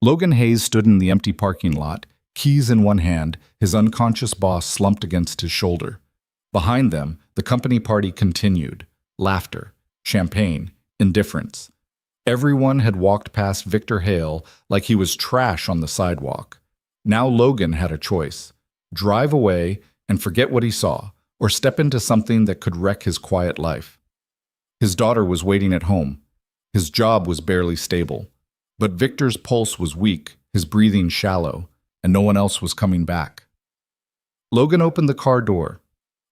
Logan Hayes stood in the empty parking lot, keys in one hand, his unconscious boss slumped against his shoulder. Behind them, the company party continued. Laughter, champagne, indifference. Everyone had walked past Victor Hale like he was trash on the sidewalk. Now Logan had a choice: drive away and forget what he saw, or step into something that could wreck his quiet life. His daughter was waiting at home. His job was barely stable. But Victor's pulse was weak, his breathing shallow, and no one else was coming back. Logan opened the car door.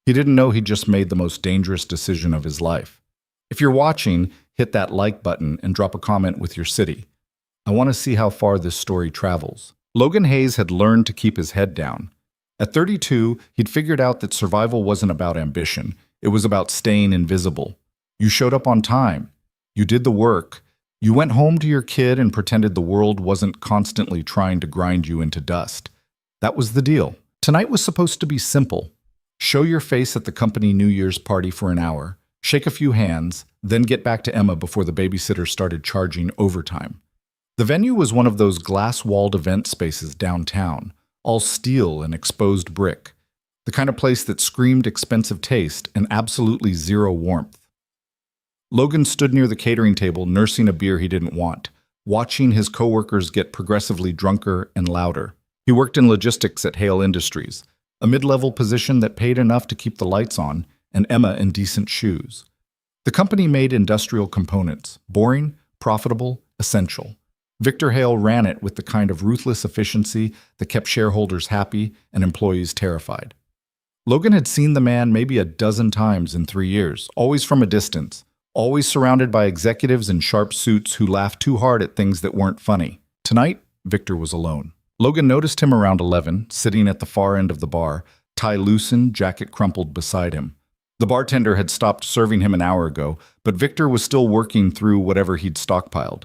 He didn't know he'd just made the most dangerous decision of his life. If you're watching, hit that like button and drop a comment with your city. I want to see how far this story travels. Logan Hayes had learned to keep his head down. At 32, he'd figured out that survival wasn't about ambition. It was about staying invisible. You showed up on time. You did the work. You went home to your kid and pretended the world wasn't constantly trying to grind you into dust. That was the deal. Tonight was supposed to be simple. Show your face at the company New Year's party for an hour, shake a few hands, then get back to Emma before the babysitter started charging overtime. The venue was one of those glass-walled event spaces downtown, all steel and exposed brick, the kind of place that screamed expensive taste and absolutely zero warmth. Logan stood near the catering table, nursing a beer he didn't want, watching his coworkers get progressively drunker and louder. He worked in logistics at Hale Industries, a mid-level position that paid enough to keep the lights on, and Emma in decent shoes. The company made industrial components, boring, profitable, essential. Victor Hale ran it with the kind of ruthless efficiency that kept shareholders happy and employees terrified. Logan had seen the man maybe a dozen times in 3 years, always from a distance, always surrounded by executives in sharp suits who laughed too hard at things that weren't funny. Tonight, Victor was alone. Logan noticed him around 11, sitting at the far end of the bar, tie loosened, jacket crumpled beside him. The bartender had stopped serving him an hour ago, but Victor was still working through whatever he'd stockpiled.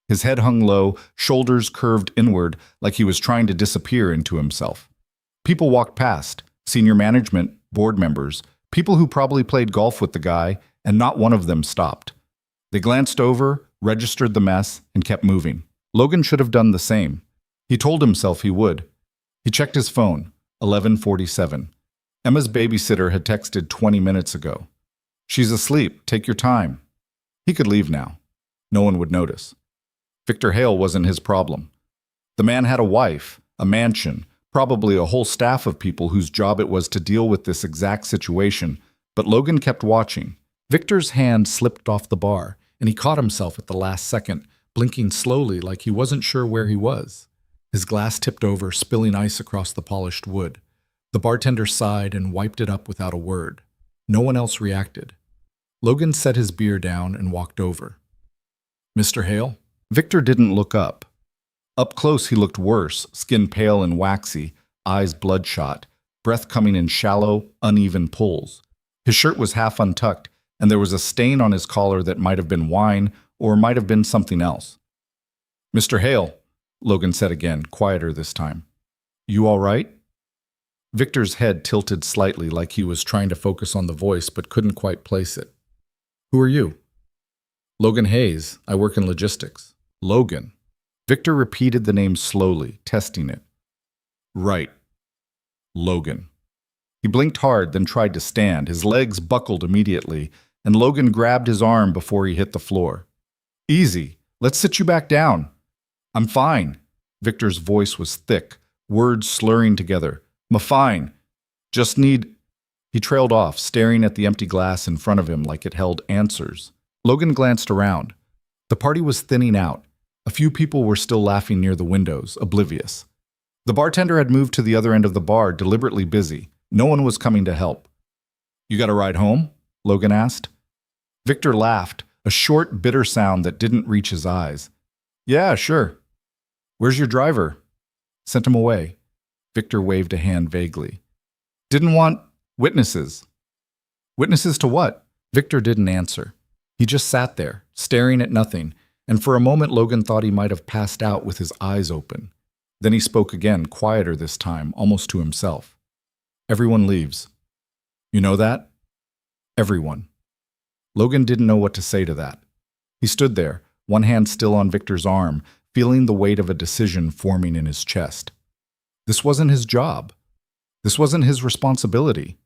His head hung low, shoulders curved inward like he was trying to disappear into himself. People walked past, senior management, board members, people who probably played golf with the guy, and not one of them stopped. They glanced over, registered the mess, and kept moving. Logan should have done the same. He told himself he would. He checked his phone, 11:47. Emma's babysitter had texted 20 minutes ago. "She's asleep, take your time." He could leave now. No one would notice. Victor Hale wasn't his problem. The man had a wife, a mansion, probably a whole staff of people whose job it was to deal with this exact situation, but Logan kept watching. Victor's hand slipped off the bar, and he caught himself at the last second, blinking slowly like he wasn't sure where he was. His glass tipped over, spilling ice across the polished wood. The bartender sighed and wiped it up without a word. No one else reacted. Logan set his beer down and walked over. "Mr. Hale?" Victor didn't look up. Up close he looked worse, skin pale and waxy, eyes bloodshot, breath coming in shallow, uneven pulls. His shirt was half untucked, and there was a stain on his collar that might have been wine or might have been something else. "Mr. Hale," Logan said again, quieter this time. "You all right?" Victor's head tilted slightly like he was trying to focus on the voice but couldn't quite place it. "Who are you?" "Logan Hayes. I work in logistics." "Logan." Victor repeated the name slowly, testing it. "Right. Logan." He blinked hard, then tried to stand. His legs buckled immediately, and Logan grabbed his arm before he hit the floor. "Easy. Let's sit you back down." "I'm fine." Victor's voice was thick, words slurring together. "I'm fine. Just need—" He trailed off, staring at the empty glass in front of him like it held answers. Logan glanced around. The party was thinning out. A few people were still laughing near the windows, oblivious. The bartender had moved to the other end of the bar, deliberately busy. No one was coming to help. "You got a ride home?" Logan asked. Victor laughed, a short, bitter sound that didn't reach his eyes. "Yeah, sure." "Where's your driver?" "Sent him away." Victor waved a hand vaguely. "Didn't want witnesses." "Witnesses to what?" Victor didn't answer. He just sat there, staring at nothing, and for a moment Logan thought he might have passed out with his eyes open. Then he spoke again, quieter this time, almost to himself. "Everyone leaves." "You know that?" "Everyone." Logan didn't know what to say to that. He stood there, one hand still on Victor's arm, feeling the weight of a decision forming in his chest. This wasn't his job. This wasn't his responsibility.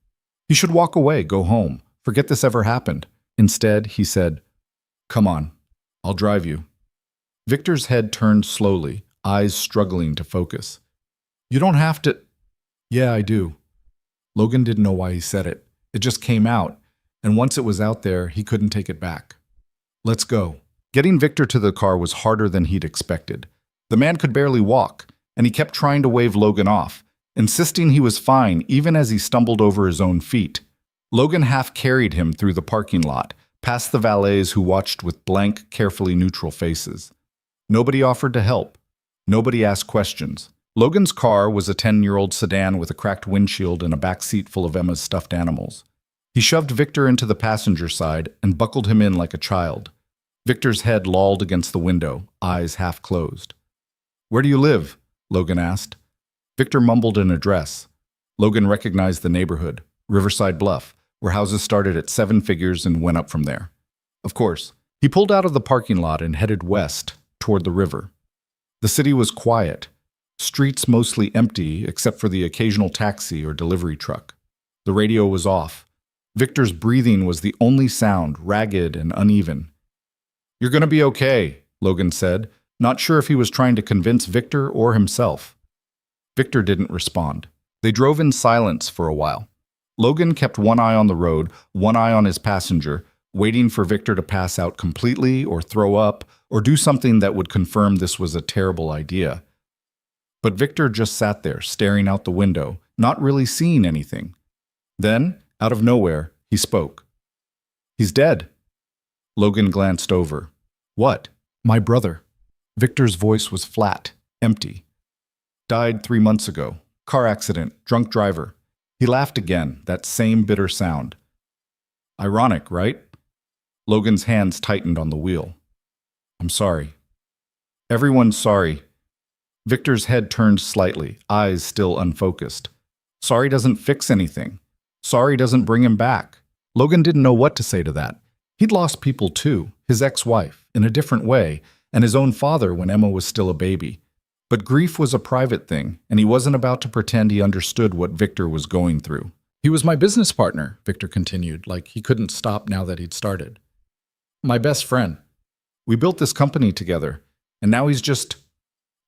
He should walk away, go home, forget this ever happened. Instead, he said, "Come on, I'll drive you." Victor's head turned slowly, eyes struggling to focus. "You don't have to—" "Yeah, I do." Logan didn't know why he said it. It just came out, and once it was out there, he couldn't take it back. "Let's go." Getting Victor to the car was harder than he'd expected. The man could barely walk, and he kept trying to wave Logan off, insisting he was fine even as he stumbled over his own feet. Logan half carried him through the parking lot, past the valets who watched with blank, carefully neutral faces. Nobody offered to help. Nobody asked questions. Logan's car was a 10-year-old sedan with a cracked windshield and a back seat full of Emma's stuffed animals. He shoved Victor into the passenger side and buckled him in like a child. Victor's head lolled against the window, eyes half closed. "Where do you live?" Logan asked. Victor mumbled an address. Logan recognized the neighborhood, Riverside Bluff, where houses started at 7 figures and went up from there. Of course, he pulled out of the parking lot and headed west, toward the river. The city was quiet, streets mostly empty except for the occasional taxi or delivery truck. The radio was off. Victor's breathing was the only sound, ragged and uneven. "You're going to be okay," Logan said, not sure if he was trying to convince Victor or himself. Victor didn't respond. They drove in silence for a while. Logan kept one eye on the road, one eye on his passenger, waiting for Victor to pass out completely or throw up or do something that would confirm this was a terrible idea. But Victor just sat there, staring out the window, not really seeing anything. Then, out of nowhere, he spoke. "He's dead." Logan glanced over. "What?" "My brother." Victor's voice was flat, empty. "Died 3 months ago. Car accident, drunk driver." He laughed again, that same bitter sound. "Ironic, right?" Logan's hands tightened on the wheel. "I'm sorry." "Everyone's sorry." Victor's head turned slightly, eyes still unfocused. Sorry doesn't fix anything. Sorry doesn't bring him back. Logan didn't know what to say to that. He'd lost people too, his ex-wife, in a different way, and his own father when Emma was still a baby. But grief was a private thing, and he wasn't about to pretend he understood what Victor was going through. "He was my business partner," Victor continued, like he couldn't stop now that he'd started. "My best friend. We built this company together, and now he's just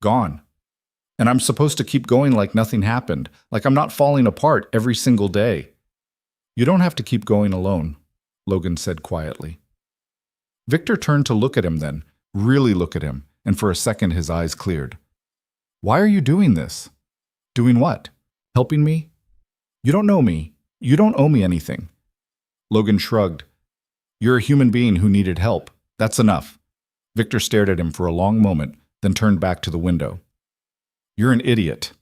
gone. And I'm supposed to keep going like nothing happened, like I'm not falling apart every single day." "You don't have to keep going alone," Logan said quietly. Victor turned to look at him then, really look at him, and for a second his eyes cleared. "Why are you doing this?" "Doing what? Helping me?" "You don't know me. You don't owe me anything." Logan shrugged. "You're a human being who needed help. That's enough." Victor stared at him for a long moment, then turned back to the window. "You're an idiot."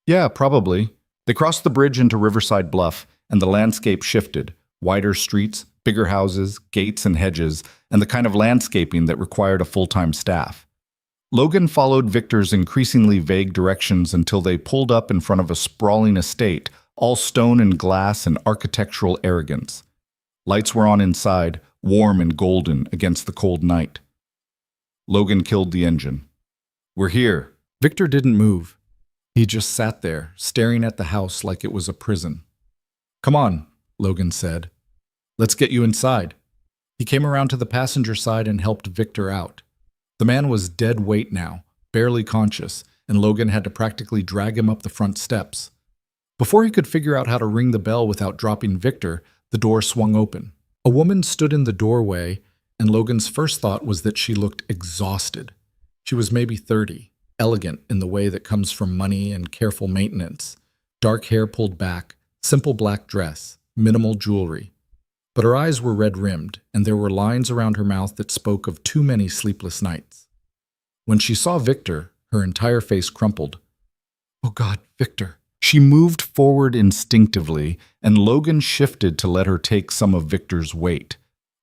"Yeah, probably." They crossed the bridge into Riverside Bluff, and the landscape shifted. Wider streets, bigger houses, gates and hedges, and the kind of landscaping that required a full-time staff. Logan followed Victor's increasingly vague directions until they pulled up in front of a sprawling estate, all stone and glass and architectural arrogance. Lights were on inside, warm and golden against the cold night. Logan killed the engine. "We're here." Victor didn't move. He just sat there, staring at the house like it was a prison. "Come on," Logan said. "Let's get you inside." He came around to the passenger side and helped Victor out. The man was dead weight now, barely conscious, and Logan had to practically drag him up the front steps. Before he could figure out how to ring the bell without dropping Victor, the door swung open. A woman stood in the doorway, and Logan's first thought was that she looked exhausted. She was maybe 30, elegant in the way that comes from money and careful maintenance. Dark hair pulled back, simple black dress, minimal jewelry. But her eyes were red-rimmed, and there were lines around her mouth that spoke of too many sleepless nights. When she saw Victor, her entire face crumpled. "Oh God, Victor." She moved forward instinctively, and Logan shifted to let her take some of Victor's weight.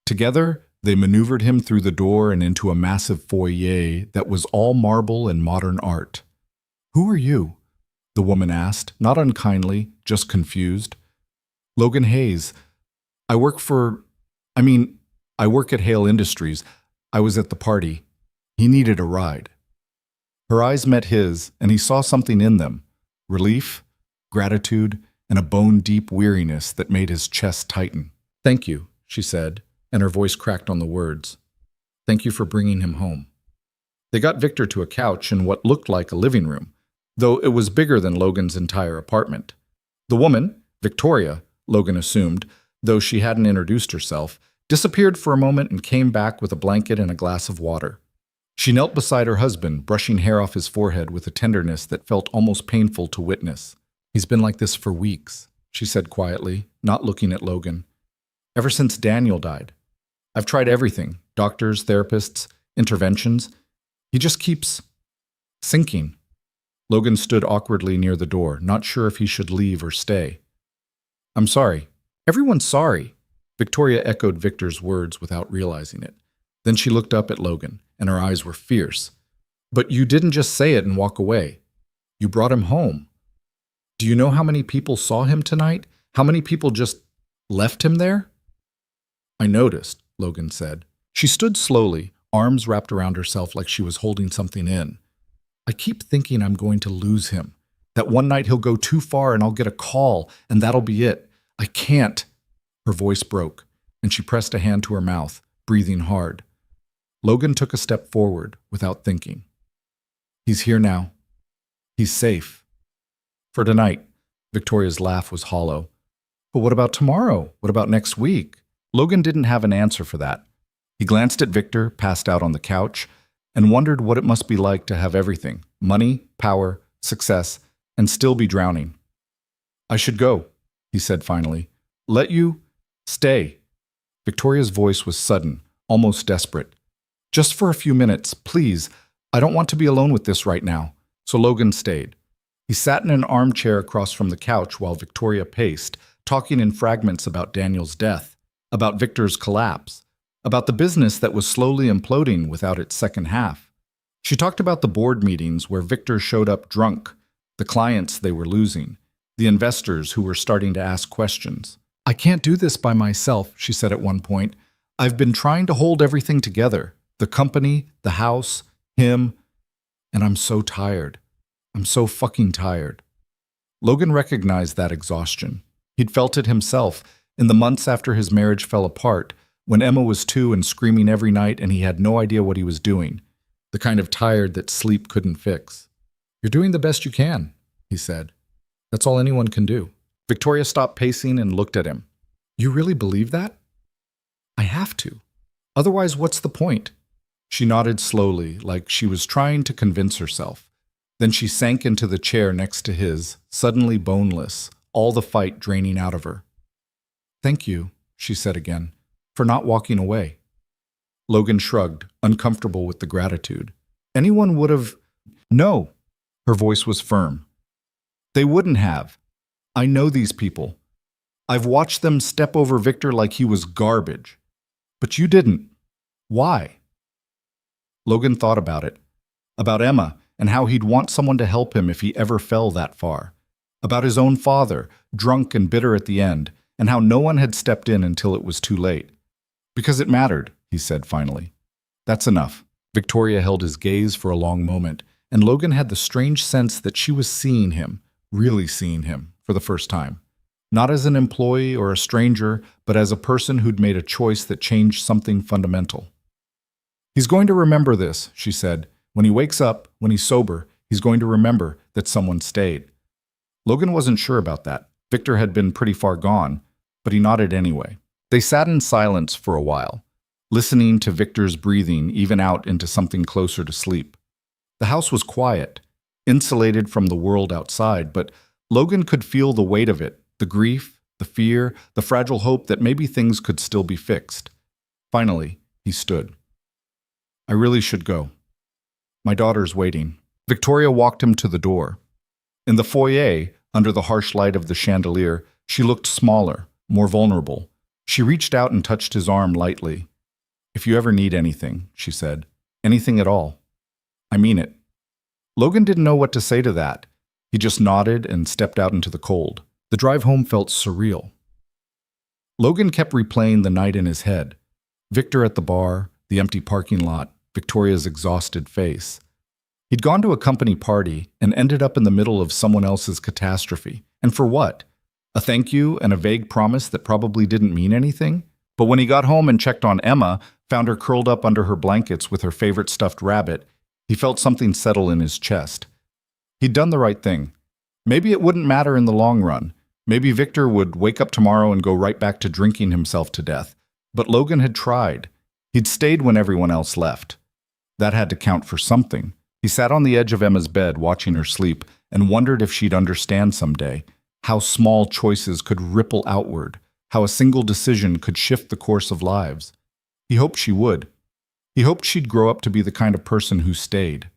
Together, they maneuvered him through the door and into a massive foyer that was all marble and modern art. "Who are you?" the woman asked, not unkindly, just confused. "Logan Hayes. I work at Hale Industries. I was at the party. He needed a ride." Her eyes met his, and he saw something in them: relief, gratitude, and a bone-deep weariness that made his chest tighten. "Thank you," she said, and her voice cracked on the words. "Thank you for bringing him home." They got Victor to a couch in what looked like a living room, though it was bigger than Logan's entire apartment. The woman, Victoria, Logan assumed, though she hadn't introduced herself, disappeared for a moment and came back with a blanket and a glass of water. She knelt beside her husband, brushing hair off his forehead with a tenderness that felt almost painful to witness. "He's been like this for weeks," she said quietly, not looking at Logan. "Ever since Daniel died. I've tried everything: doctors, therapists, interventions. He just keeps sinking." Logan stood awkwardly near the door, not sure if he should leave or stay. "I'm sorry." "Everyone's sorry." Victoria echoed Victor's words without realizing it. Then she looked up at Logan, and her eyes were fierce. "But you didn't just say it and walk away. You brought him home. Do you know how many people saw him tonight? How many people just left him there?" "I noticed," Logan said. She stood slowly, arms wrapped around herself like she was holding something in. "I keep thinking I'm going to lose him, that one night he'll go too far and I'll get a call, and that'll be it. I can't." Her voice broke, and she pressed a hand to her mouth, breathing hard. Logan took a step forward without thinking. "He's here now. He's safe. For tonight." Victoria's laugh was hollow. "But what about tomorrow? What about next week?" Logan didn't have an answer for that. He glanced at Victor, passed out on the couch, and wondered what it must be like to have everything: money, power, success, and still be drowning. "I should go," he said finally. "Let you stay." Victoria's voice was sudden, almost desperate. "Just for a few minutes, please. I don't want to be alone with this right now." So Logan stayed. He sat in an armchair across from the couch while Victoria paced, talking in fragments about Daniel's death, about Victor's collapse, about the business that was slowly imploding without its second half. She talked about the board meetings where Victor showed up drunk, the clients they were losing, the investors who were starting to ask questions. "I can't do this by myself," she said at one point. "I've been trying to hold everything together, the company, the house, him, and I'm so tired. I'm so fucking tired." Logan recognized that exhaustion. He'd felt it himself in the months after his marriage fell apart, when Emma was 2 and screaming every night and he had no idea what he was doing, the kind of tired that sleep couldn't fix. "You're doing the best you can," he said. "That's all anyone can do." Victoria stopped pacing and looked at him. "You really believe that?" "I have to. Otherwise, what's the point?" She nodded slowly, like she was trying to convince herself. Then she sank into the chair next to his, suddenly boneless, all the fight draining out of her. "Thank you," she said again, "for not walking away." Logan shrugged, uncomfortable with the gratitude. "Anyone would have—" "No." Her voice was firm. "They wouldn't have. I know these people. I've watched them step over Victor like he was garbage. But you didn't. Why?" Logan thought about it. About Emma and how he'd want someone to help him if he ever fell that far. About his own father, drunk and bitter at the end, and how no one had stepped in until it was too late. "Because it mattered," he said finally. "That's enough." Victoria held his gaze for a long moment, and Logan had the strange sense that she was seeing him, really seeing him, for the first time. Not as an employee or a stranger, but as a person who'd made a choice that changed something fundamental. "He's going to remember this," she said. "When he wakes up, when he's sober, he's going to remember that someone stayed." Logan wasn't sure about that. Victor had been pretty far gone, but he nodded anyway. They sat in silence for a while, listening to Victor's breathing even out into something closer to sleep. The house was quiet, insulated from the world outside, but Logan could feel the weight of it, the grief, the fear, the fragile hope that maybe things could still be fixed. Finally, he stood. "I really should go. My daughter's waiting." Victoria walked him to the door. In the foyer, under the harsh light of the chandelier, she looked smaller, more vulnerable. She reached out and touched his arm lightly. "If you ever need anything," she said, "anything at all. I mean it." Logan didn't know what to say to that. He just nodded and stepped out into the cold. The drive home felt surreal. Logan kept replaying the night in his head. Victor at the bar, the empty parking lot, Victoria's exhausted face. He'd gone to a company party and ended up in the middle of someone else's catastrophe. And for what? A thank you and a vague promise that probably didn't mean anything? But when he got home and checked on Emma, found her curled up under her blankets with her favorite stuffed rabbit, he felt something settle in his chest. He'd done the right thing. Maybe it wouldn't matter in the long run. Maybe Victor would wake up tomorrow and go right back to drinking himself to death. But Logan had tried. He'd stayed when everyone else left. That had to count for something. He sat on the edge of Emma's bed watching her sleep and wondered if she'd understand someday, how small choices could ripple outward, how a single decision could shift the course of lives. He hoped she would. He hoped she'd grow up to be the kind of person who stayed.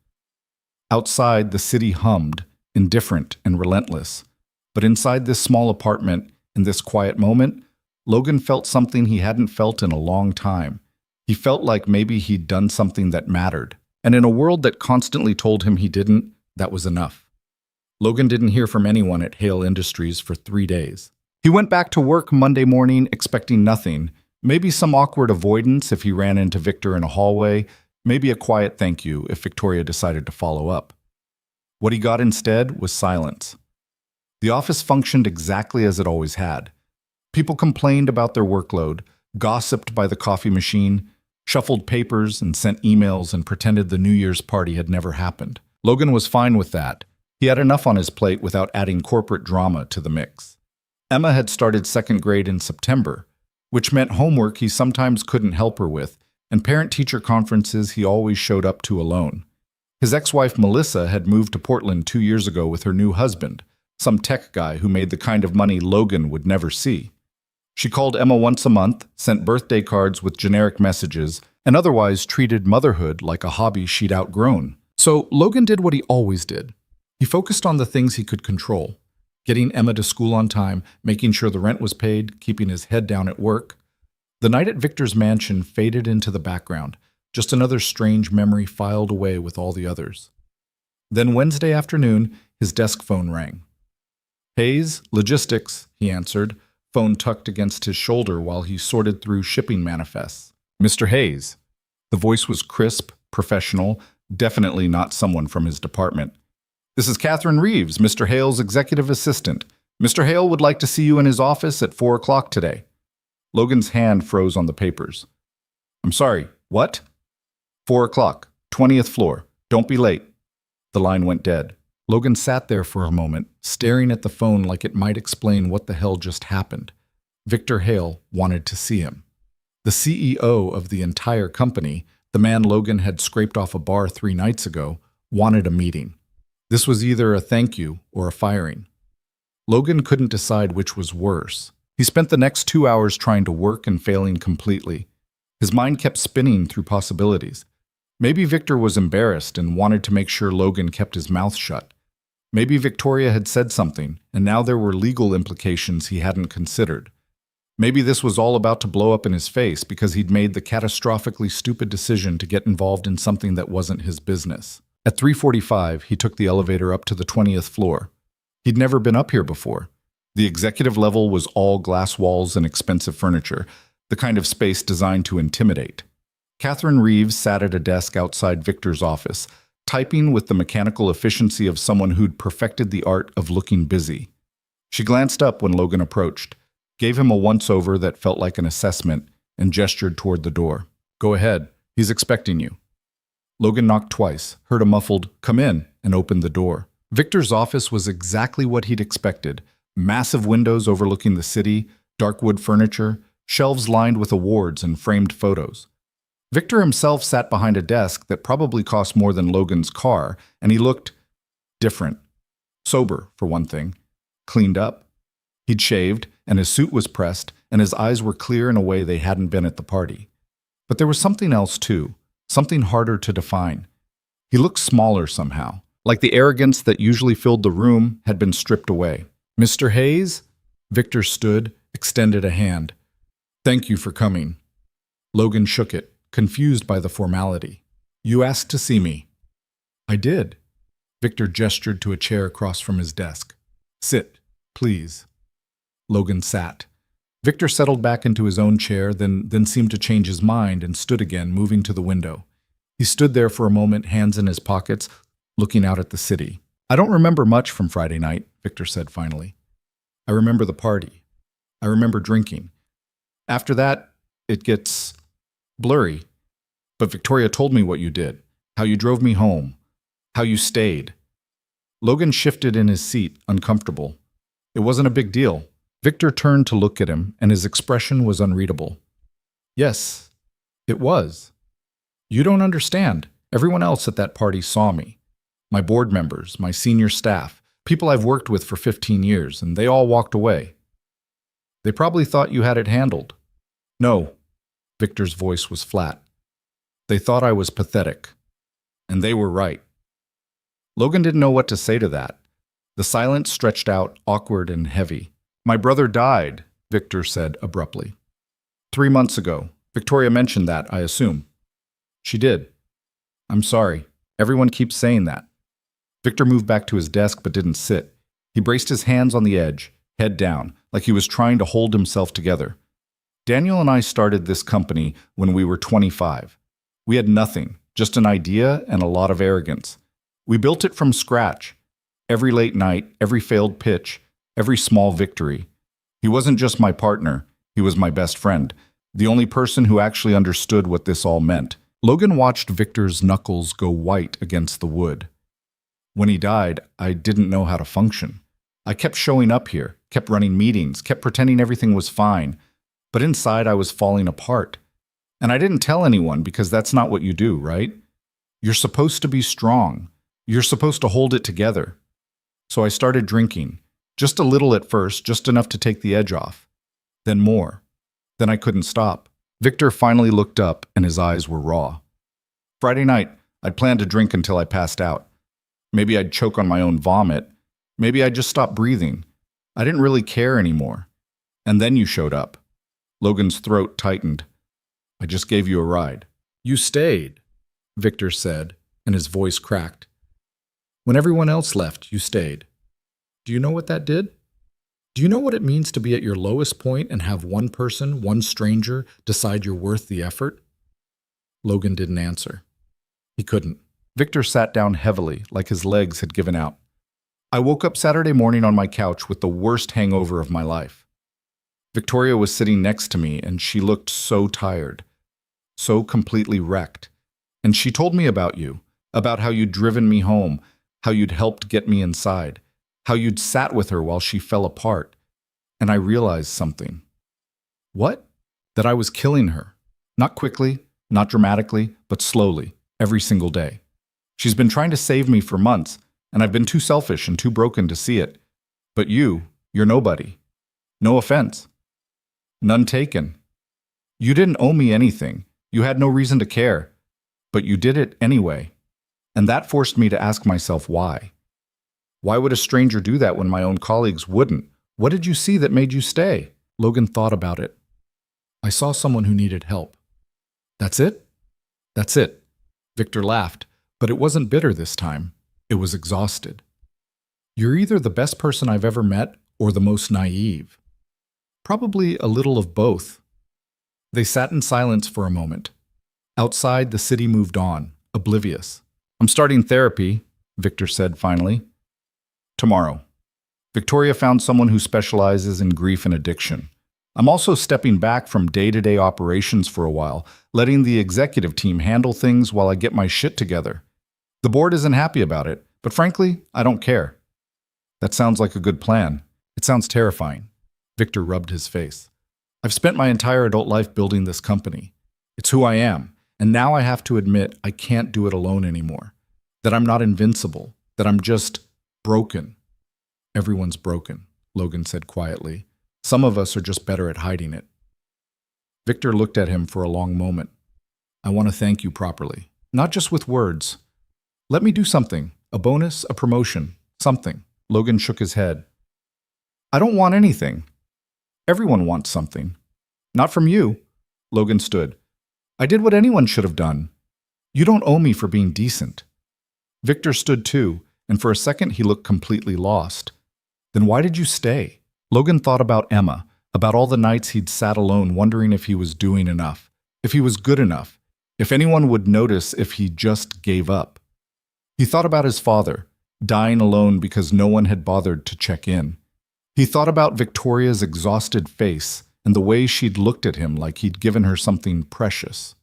Outside, the city hummed, indifferent and relentless. But inside this small apartment, in this quiet moment, Logan felt something he hadn't felt in a long time. He felt like maybe he'd done something that mattered. And in a world that constantly told him he didn't, that was enough. Logan didn't hear from anyone at Hale Industries for 3 days. He went back to work Monday morning expecting nothing, maybe some awkward avoidance if he ran into Victor in a hallway, maybe a quiet thank you if Victoria decided to follow up. What he got instead was silence. The office functioned exactly as it always had. People complained about their workload, gossiped by the coffee machine, shuffled papers and sent emails and pretended the New Year's party had never happened. Logan was fine with that. He had enough on his plate without adding corporate drama to the mix. Emma had started second grade in September, which meant homework he sometimes couldn't help her with, and parent-teacher conferences he always showed up to alone. His ex-wife Melissa had moved to Portland 2 years ago with her new husband, some tech guy who made the kind of money Logan would never see. She called Emma once a month, sent birthday cards with generic messages, and otherwise treated motherhood like a hobby she'd outgrown. So Logan did what he always did. He focused on the things he could control, getting Emma to school on time, making sure the rent was paid, keeping his head down at work. The night at Victor's mansion faded into the background, just another strange memory filed away with all the others. Then Wednesday afternoon, his desk phone rang. "Hayes, logistics," he answered, phone tucked against his shoulder while he sorted through shipping manifests. "Mr. Hayes." The voice was crisp, professional, definitely not someone from his department. "This is Catherine Reeves, Mr. Hale's executive assistant. Mr. Hale would like to see you in his office at 4 o'clock today." Logan's hand froze on the papers. "I'm sorry, what?" 4 o'clock, 20th floor. Don't be late." The line went dead. Logan sat there for a moment, staring at the phone like it might explain what the hell just happened. Victor Hale wanted to see him. The CEO of the entire company, the man Logan had scraped off a bar 3 nights ago, wanted a meeting. This was either a thank you or a firing. Logan couldn't decide which was worse. He spent the next 2 hours trying to work and failing completely. His mind kept spinning through possibilities. Maybe Victor was embarrassed and wanted to make sure Logan kept his mouth shut. Maybe Victoria had said something, and now there were legal implications he hadn't considered. Maybe this was all about to blow up in his face because he'd made the catastrophically stupid decision to get involved in something that wasn't his business. At 3:45, he took the elevator up to the 20th floor. He'd never been up here before. The executive level was all glass walls and expensive furniture, the kind of space designed to intimidate. Catherine Reeves sat at a desk outside Victor's office, typing with the mechanical efficiency of someone who'd perfected the art of looking busy. She glanced up when Logan approached, gave him a once-over that felt like an assessment, and gestured toward the door. "Go ahead. He's expecting you." Logan knocked twice, heard a muffled, "Come in," and opened the door. Victor's office was exactly what he'd expected. Massive windows overlooking the city, dark wood furniture, shelves lined with awards and framed photos. Victor himself sat behind a desk that probably cost more than Logan's car, and he looked different. Sober, for one thing. Cleaned up. He'd shaved, and his suit was pressed, and his eyes were clear in a way they hadn't been at the party. But there was something else, too. Something harder to define. He looked smaller somehow, like the arrogance that usually filled the room had been stripped away. "Mr. Hayes?" Victor stood, extended a hand. "Thank you for coming." Logan shook it, confused by the formality. "You asked to see me." "I did." Victor gestured to a chair across from his desk. "Sit, please." Logan sat. Victor settled back into his own chair, then seemed to change his mind and stood again, moving to the window. He stood there for a moment, hands in his pockets, looking out at the city. I don't remember much from Friday night, Victor said finally. I remember the party. I remember drinking. After that, it gets blurry. But Victoria told me what you did, how you drove me home, how you stayed. Logan shifted in his seat, uncomfortable. It wasn't a big deal. Victor turned to look at him, and his expression was unreadable. Yes, it was. You don't understand. Everyone else at that party saw me. My board members, my senior staff, people I've worked with for 15 years, and they all walked away. They probably thought you had it handled. No, Victor's voice was flat. They thought I was pathetic. And they were right. Logan didn't know what to say to that. The silence stretched out, awkward and heavy. My brother died, Victor said abruptly. 3 months ago. Victoria mentioned that, I assume. She did. I'm sorry. Everyone keeps saying that. Victor moved back to his desk but didn't sit. He braced his hands on the edge, head down, like he was trying to hold himself together. Daniel and I started this company when we were 25. We had nothing, just an idea and a lot of arrogance. We built it from scratch. Every late night, every failed pitch, every small victory. He wasn't just my partner, he was my best friend, the only person who actually understood what this all meant. Logan watched Victor's knuckles go white against the wood. When he died, I didn't know how to function. I kept showing up here, kept running meetings, kept pretending everything was fine, but inside I was falling apart. And I didn't tell anyone because that's not what you do, right? You're supposed to be strong. You're supposed to hold it together. So I started drinking. Just a little at first, just enough to take the edge off. Then more. Then I couldn't stop. Victor finally looked up and his eyes were raw. Friday night, I'd planned to drink until I passed out. Maybe I'd choke on my own vomit. Maybe I'd just stop breathing. I didn't really care anymore. And then you showed up. Logan's throat tightened. I just gave you a ride. You stayed, Victor said, and his voice cracked. When everyone else left, you stayed. Do you know what that did? Do you know what it means to be at your lowest point and have one person, one stranger, decide you're worth the effort? Logan didn't answer. He couldn't. Victor sat down heavily, like his legs had given out. I woke up Saturday morning on my couch with the worst hangover of my life. Victoria was sitting next to me, and she looked so tired, so completely wrecked. And she told me about you, about how you'd driven me home, how you'd helped get me inside, how you'd sat with her while she fell apart. And I realized something. What? That I was killing her. Not quickly, not dramatically, but slowly, every single day. She's been trying to save me for months, and I've been too selfish and too broken to see it. But you're nobody. No offense. None taken. You didn't owe me anything. You had no reason to care. But you did it anyway. And that forced me to ask myself why. Why would a stranger do that when my own colleagues wouldn't? What did you see that made you stay? Logan thought about it. I saw someone who needed help. That's it? That's it. Victor laughed, but it wasn't bitter this time. It was exhausted. You're either the best person I've ever met or the most naive. Probably a little of both. They sat in silence for a moment. Outside, the city moved on, oblivious. I'm starting therapy, Victor said finally. Tomorrow. Victoria found someone who specializes in grief and addiction. I'm also stepping back from day-to-day operations for a while, letting the executive team handle things while I get my shit together. The board isn't happy about it, but frankly, I don't care. That sounds like a good plan. It sounds terrifying. Victor rubbed his face. I've spent my entire adult life building this company. It's who I am, and now I have to admit I can't do it alone anymore. That I'm not invincible, that I'm just broken. Everyone's broken, Logan said quietly. Some of us are just better at hiding it. Victor looked at him for a long moment. I want to thank you properly, not just with words. Let me do something, a bonus, a promotion, something. Logan shook his head. I don't want anything. Everyone wants something. Not from you. Logan stood. I did what anyone should have done. You don't owe me for being decent. Victor stood too, and for a second he looked completely lost. Then why did you stay? Logan thought about Emma, about all the nights he'd sat alone wondering if he was doing enough, if he was good enough, if anyone would notice if he just gave up. He thought about his father, dying alone because no one had bothered to check in. He thought about Victoria's exhausted face and the way she'd looked at him like he'd given her something precious.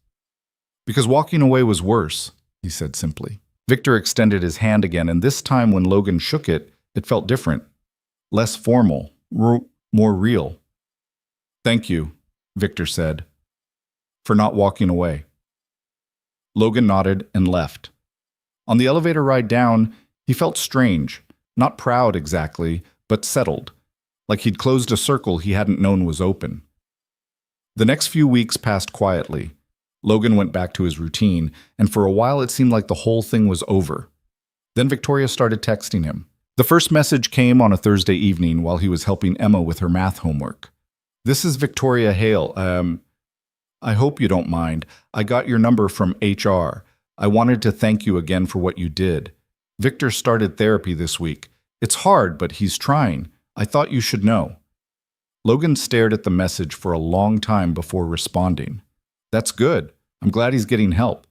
Because walking away was worse, he said simply. Victor extended his hand again, and this time when Logan shook it, it felt different. Less formal, more real. "Thank you," Victor said, "for not walking away." Logan nodded and left. On the elevator ride down, he felt strange, not proud exactly, but settled, like he'd closed a circle he hadn't known was open. The next few weeks passed quietly. Logan went back to his routine, and for a while it seemed like the whole thing was over. Then Victoria started texting him. The first message came on a Thursday evening while he was helping Emma with her math homework. "This is Victoria Hale. I hope you don't mind. I got your number from HR. I wanted to thank you again for what you did. Victor started therapy this week. It's hard, but he's trying. I thought you should know." Logan stared at the message for a long time before responding. "That's good. I'm glad he's getting help.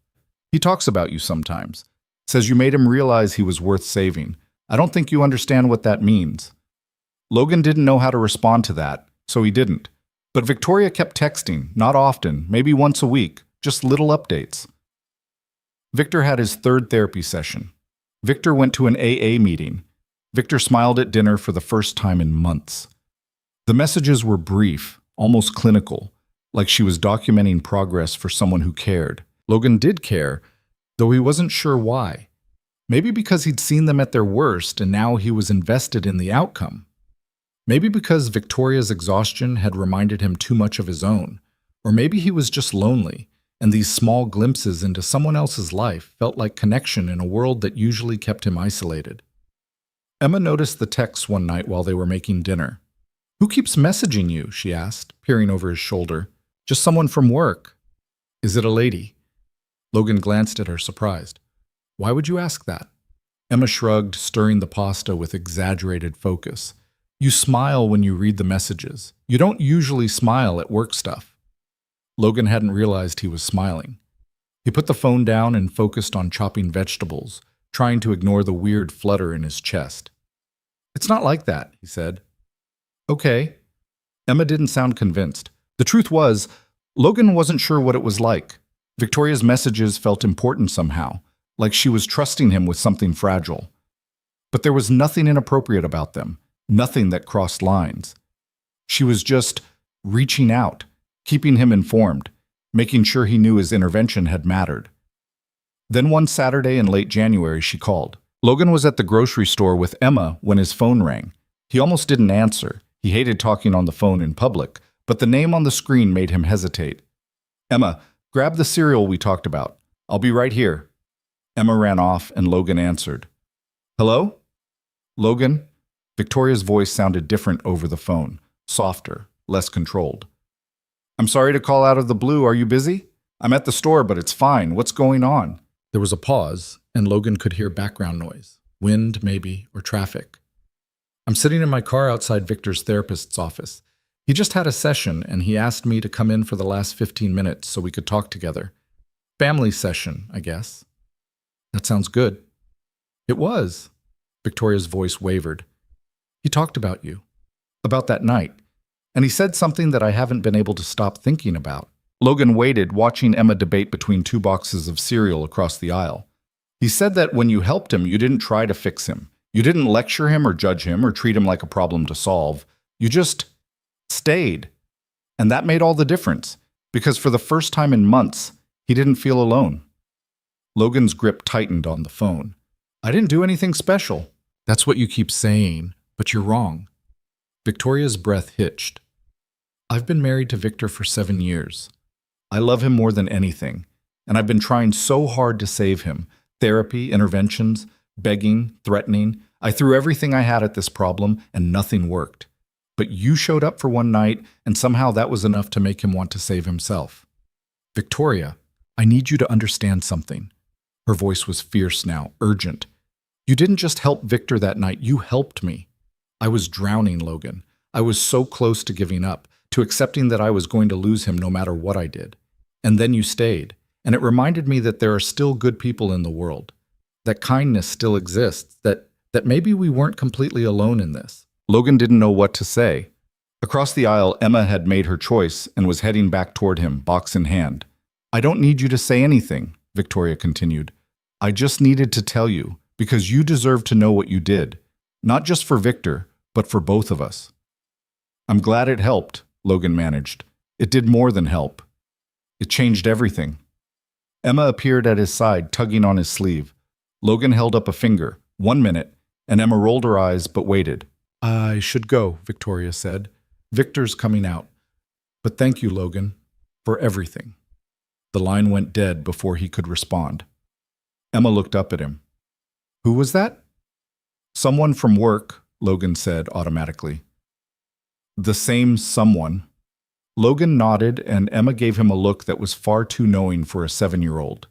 He talks about you sometimes. Says you made him realize he was worth saving. I don't think you understand what that means." Logan didn't know how to respond to that, so he didn't. But Victoria kept texting, not often, maybe once a week, just little updates. Victor had his third therapy session. Victor went to an AA meeting. Victor smiled at dinner for the first time in months. The messages were brief, almost clinical, like she was documenting progress for someone who cared. Logan did care, though he wasn't sure why. Maybe because he'd seen them at their worst and now he was invested in the outcome. Maybe because Victoria's exhaustion had reminded him too much of his own. Or maybe he was just lonely, and these small glimpses into someone else's life felt like connection in a world that usually kept him isolated. Emma noticed the texts one night while they were making dinner. "Who keeps messaging you?" she asked, peering over his shoulder. "Just someone from work." "Is it a lady?" Logan glanced at her, surprised. "Why would you ask that?" Emma shrugged, stirring the pasta with exaggerated focus. "You smile when you read the messages. You don't usually smile at work stuff." Logan hadn't realized he was smiling. He put the phone down and focused on chopping vegetables, trying to ignore the weird flutter in his chest. "It's not like that," he said. "Okay." Emma didn't sound convinced. The truth was, Logan wasn't sure what it was like. Victoria's messages felt important somehow, like she was trusting him with something fragile. But there was nothing inappropriate about them, nothing that crossed lines. She was just reaching out, keeping him informed, making sure he knew his intervention had mattered. Then one Saturday in late January, she called. Logan was at the grocery store with Emma when his phone rang. He almost didn't answer. He hated talking on the phone in public, but the name on the screen made him hesitate. "Emma, grab the cereal we talked about. I'll be right here." Emma ran off and Logan answered. "Hello?" "Logan?" Victoria's voice sounded different over the phone, softer, less controlled. "I'm sorry to call out of the blue. Are you busy? I'm at the store, but it's fine. What's going on?" There was a pause, and Logan could hear background noise. Wind, maybe, or traffic. "I'm sitting in my car outside Victor's therapist's office. He just had a session, and he asked me to come in for the last 15 minutes so we could talk together. Family session, I guess." "That sounds good." "It was." Victoria's voice wavered. "He talked about you. About that night. And he said something that I haven't been able to stop thinking about." Logan waited, watching Emma debate between two boxes of cereal across the aisle. "He said that when you helped him, you didn't try to fix him. You didn't lecture him or judge him or treat him like a problem to solve. You just stayed. And that made all the difference, because for the first time in months, he didn't feel alone." Logan's grip tightened on the phone. "I didn't do anything special." "That's what you keep saying, but you're wrong." Victoria's breath hitched. "I've been married to Victor for 7 years. I love him more than anything, and I've been trying so hard to save him. Therapy, interventions, begging, threatening. I threw everything I had at this problem, and nothing worked. But you showed up for one night, and somehow that was enough to make him want to save himself." "Victoria, I need you to understand something." Her voice was fierce now, urgent. "You didn't just help Victor that night, you helped me. I was drowning, Logan. I was so close to giving up, to accepting that I was going to lose him no matter what I did. And then you stayed, and it reminded me that there are still good people in the world. that kindness still exists, that maybe we weren't completely alone in this. Logan didn't know what to say. Across the aisle, Emma had made her choice and was heading back toward him, box in hand. I don't need you to say anything, Victoria continued. I just needed to tell you, because you deserve to know what you did, not just for Victor, but for both of us. I'm glad it helped, Logan managed. It did more than help. It changed everything. Emma appeared at his side, tugging on his sleeve. Logan held up a finger. 1 minute, and Emma rolled her eyes but waited. I should go, Victoria said. Victor's coming out. But thank you, Logan, for everything. The line went dead before he could respond. Emma looked up at him. Who was that? Someone from work, Logan said automatically. The same someone. Logan nodded, and Emma gave him a look that was far too knowing for a 7-year-old.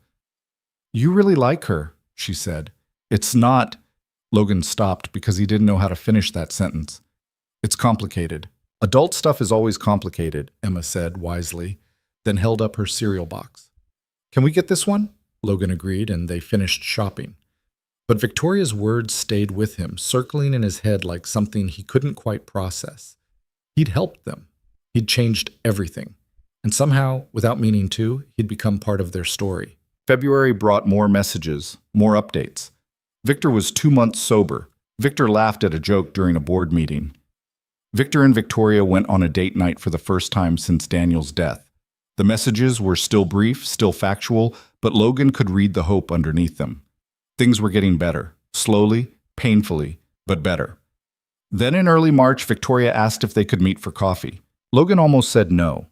You really like her, she said. It's not... Logan stopped because he didn't know how to finish that sentence. It's complicated. Adult stuff is always complicated, Emma said wisely, then held up her cereal box. Can we get this one? Logan agreed, and they finished shopping. But Victoria's words stayed with him, circling in his head like something he couldn't quite process. He'd helped them. He'd changed everything. And somehow, without meaning to, he'd become part of their story. February brought more messages, more updates. Victor was 2 months sober. Victor laughed at a joke during a board meeting. Victor and Victoria went on a date night for the first time since Daniel's death. The messages were still brief, still factual, but Logan could read the hope underneath them. Things were getting better, slowly, painfully, but better. Then in early March, Victoria asked if they could meet for coffee. Logan almost said no.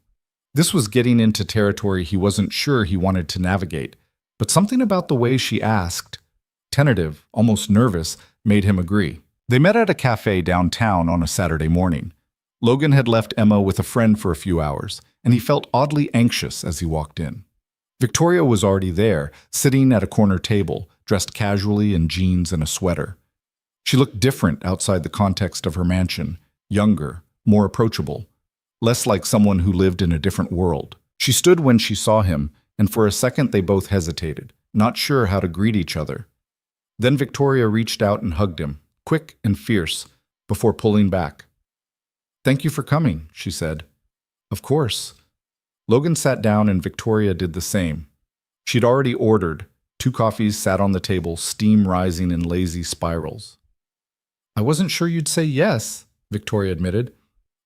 This was getting into territory he wasn't sure he wanted to navigate, but something about the way she asked, tentative, almost nervous, made him agree. They met at a cafe downtown on a Saturday morning. Logan had left Emma with a friend for a few hours, and he felt oddly anxious as he walked in. Victoria was already there, sitting at a corner table, dressed casually in jeans and a sweater. She looked different outside the context of her mansion, younger, more approachable, less like someone who lived in a different world. She stood when she saw him, and for a second they both hesitated, not sure how to greet each other. Then Victoria reached out and hugged him, quick and fierce, before pulling back. Thank you for coming, she said. Of course. Logan sat down and Victoria did the same. She'd already ordered. 2 coffees sat on the table, steam rising in lazy spirals. I wasn't sure you'd say yes, Victoria admitted.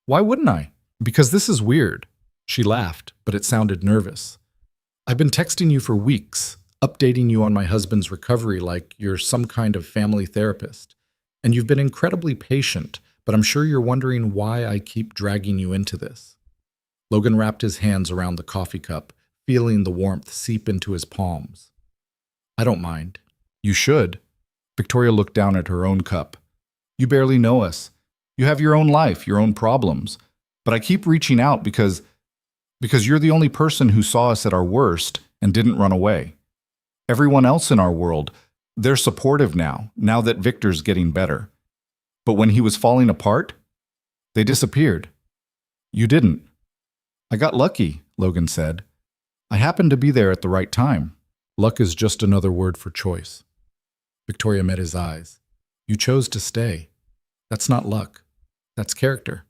Why wouldn't I? Because this is weird. She laughed, but it sounded nervous. I've been texting you for weeks, updating you on my husband's recovery like you're some kind of family therapist. And you've been incredibly patient, but I'm sure you're wondering why I keep dragging you into this. Logan wrapped his hands around the coffee cup, feeling the warmth seep into his palms. I don't mind. You should. Victoria looked down at her own cup. You barely know us. You have your own life, your own problems. But I keep reaching out because you're the only person who saw us at our worst and didn't run away. Everyone else in our world, they're supportive now that Victor's getting better. But when he was falling apart, they disappeared. You didn't. I got lucky, Logan said. I happened to be there at the right time. Luck is just another word for choice. Victoria met his eyes. You chose to stay. That's not luck. That's character.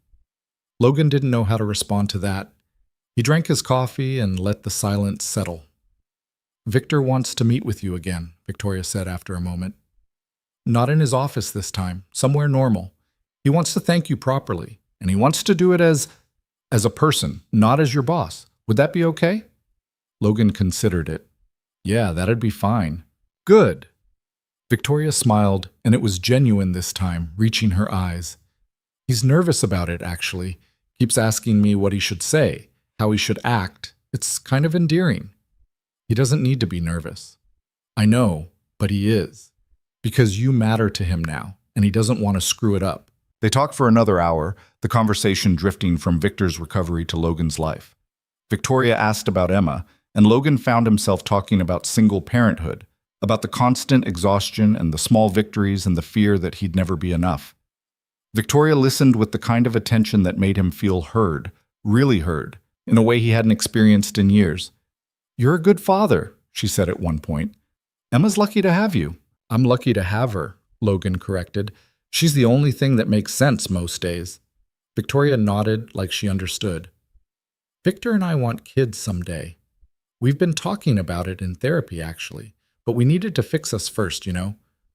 Logan didn't know how to respond to that. He drank his coffee and let the silence settle. Victor wants to meet with you again, Victoria said after a moment. Not in his office this time, somewhere normal. He wants to thank you properly, and he wants to do it as a person, not as your boss. Would that be okay? Logan considered it. Yeah, that'd be fine. Good. Victoria smiled, and it was genuine this time, reaching her eyes. He's nervous about it, actually. Keeps asking me what he should say, how he should act. It's kind of endearing. He doesn't need to be nervous. I know, but he is. Because you matter to him now, and he doesn't want to screw it up. They talked for another hour, the conversation drifting from Victor's recovery to Logan's life. Victoria asked about Emma, and Logan found himself talking about single parenthood, about the constant exhaustion and the small victories and the fear that he'd never be enough. Victoria listened with the kind of attention that made him feel heard, really heard, in a way he hadn't experienced in years. You're a good father, she said at one point. Emma's lucky to have you. I'm lucky to have her, Logan corrected. She's the only thing that makes sense most days. Victoria nodded like she understood. Victor and I want kids someday. We've been talking about it in therapy, actually, but we needed to fix us first,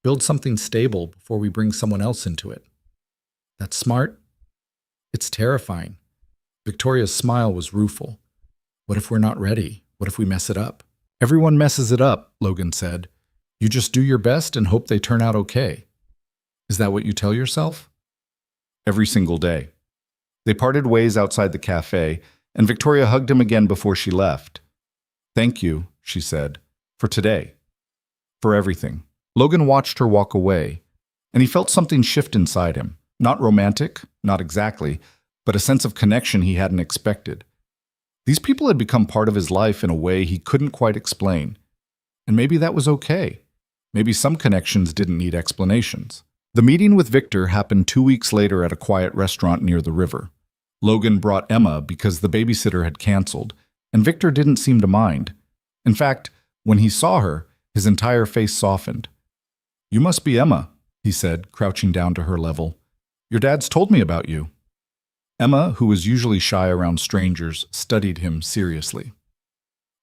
build something stable before we bring someone else into it. That's smart. It's terrifying. Victoria's smile was rueful. What if we're not ready? What if we mess it up? Everyone messes it up, Logan said. You just do your best and hope they turn out okay. Is that what you tell yourself? Every single day. They parted ways outside the cafe, and Victoria hugged him again before she left. Thank you, she said, for today. For everything. Logan watched her walk away, and he felt something shift inside him. Not romantic, not exactly, but a sense of connection he hadn't expected. These people had become part of his life in a way he couldn't quite explain. And maybe that was okay. Maybe some connections didn't need explanations. The meeting with Victor happened 2 weeks later at a quiet restaurant near the river. Logan brought Emma because the babysitter had canceled, and Victor didn't seem to mind. In fact, when he saw her, his entire face softened. You must be Emma, he said, crouching down to her level. Your dad's told me about you. Emma, who was usually shy around strangers, studied him seriously.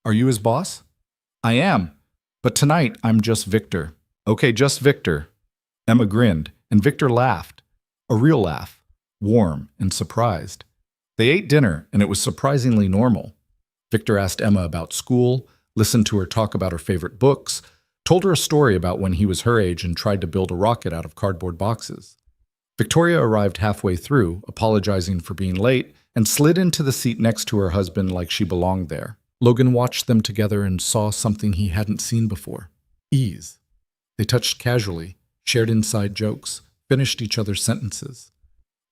Are you his boss? I am, but tonight I'm just Victor. Okay, just Victor. Emma grinned, and Victor laughed. A real laugh, warm and surprised. They ate dinner, and it was surprisingly normal. Victor asked Emma about school, listened to her talk about her favorite books, told her a story about when he was her age and tried to build a rocket out of cardboard boxes. Victoria arrived halfway through, apologizing for being late, and slid into the seat next to her husband like she belonged there. Logan watched them together and saw something he hadn't seen before. Ease. They touched casually, shared inside jokes, finished each other's sentences.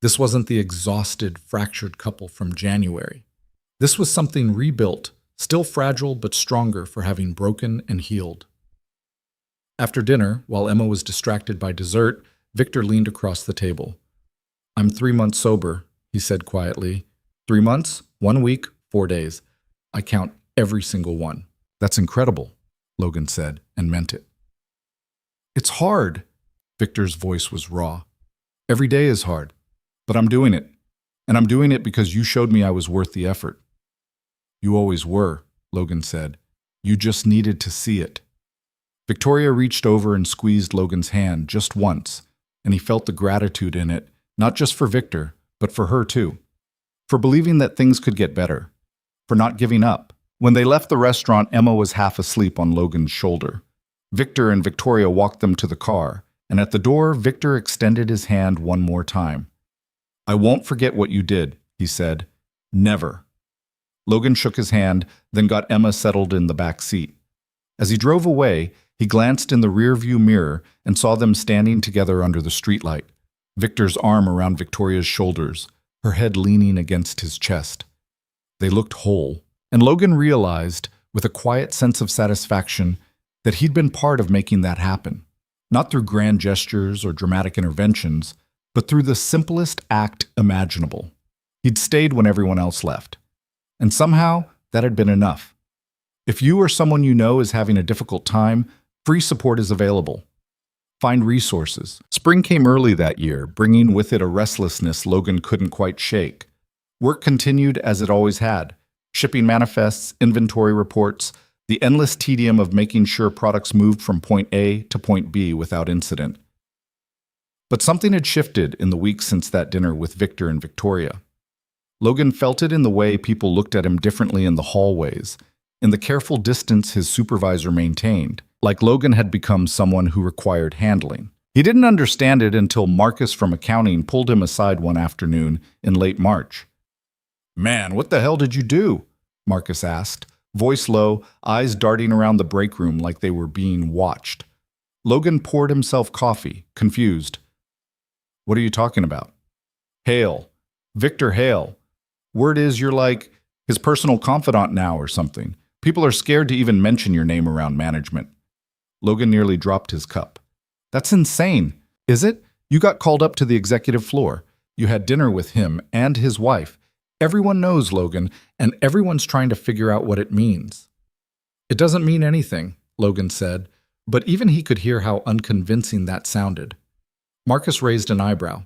This wasn't the exhausted, fractured couple from January. This was something rebuilt, still fragile but stronger for having broken and healed. After dinner, while Emma was distracted by dessert, Victor leaned across the table. I'm 3 months sober, he said quietly. 3 months, 1 week, 4 days. I count every single one. That's incredible, Logan said, and meant it. It's hard. Victor's voice was raw. Every day is hard, but I'm doing it. And I'm doing it because you showed me I was worth the effort. You always were, Logan said. You just needed to see it. Victoria reached over and squeezed Logan's hand just once, and he felt the gratitude in it, not just for Victor, but for her too. For believing that things could get better. For not giving up. When they left the restaurant, Emma was half asleep on Logan's shoulder. Victor and Victoria walked them to the car, and at the door, Victor extended his hand one more time. I won't forget what you did, he said. Never. Logan shook his hand, then got Emma settled in the back seat. As he drove away, he glanced in the rearview mirror and saw them standing together under the streetlight, Victor's arm around Victoria's shoulders, her head leaning against his chest. They looked whole, and Logan realized, with a quiet sense of satisfaction, that he'd been part of making that happen, not through grand gestures or dramatic interventions, but through the simplest act imaginable. He'd stayed when everyone else left, and somehow that had been enough. If you or someone you know is having a difficult time, free support is available. Find resources. Spring came early that year, bringing with it a restlessness Logan couldn't quite shake. Work continued as it always had. Shipping manifests, inventory reports, the endless tedium of making sure products moved from point A to point B without incident. But something had shifted in the weeks since that dinner with Victor and Victoria. Logan felt it in the way people looked at him differently in the hallways, in the careful distance his supervisor maintained, like Logan had become someone who required handling. He didn't understand it until Marcus from accounting pulled him aside one afternoon in late March. Man, what the hell did you do? Marcus asked, voice low, eyes darting around the break room like they were being watched. Logan poured himself coffee, confused. What are you talking about? Hale. Victor Hale. Word is you're like his personal confidant now or something. People are scared to even mention your name around management. Logan nearly dropped his cup. That's insane. Is it? You got called up to the executive floor. You had dinner with him and his wife. Everyone knows, Logan, and everyone's trying to figure out what it means. It doesn't mean anything, Logan said, But even he could hear how unconvincing that sounded. Marcus raised an eyebrow.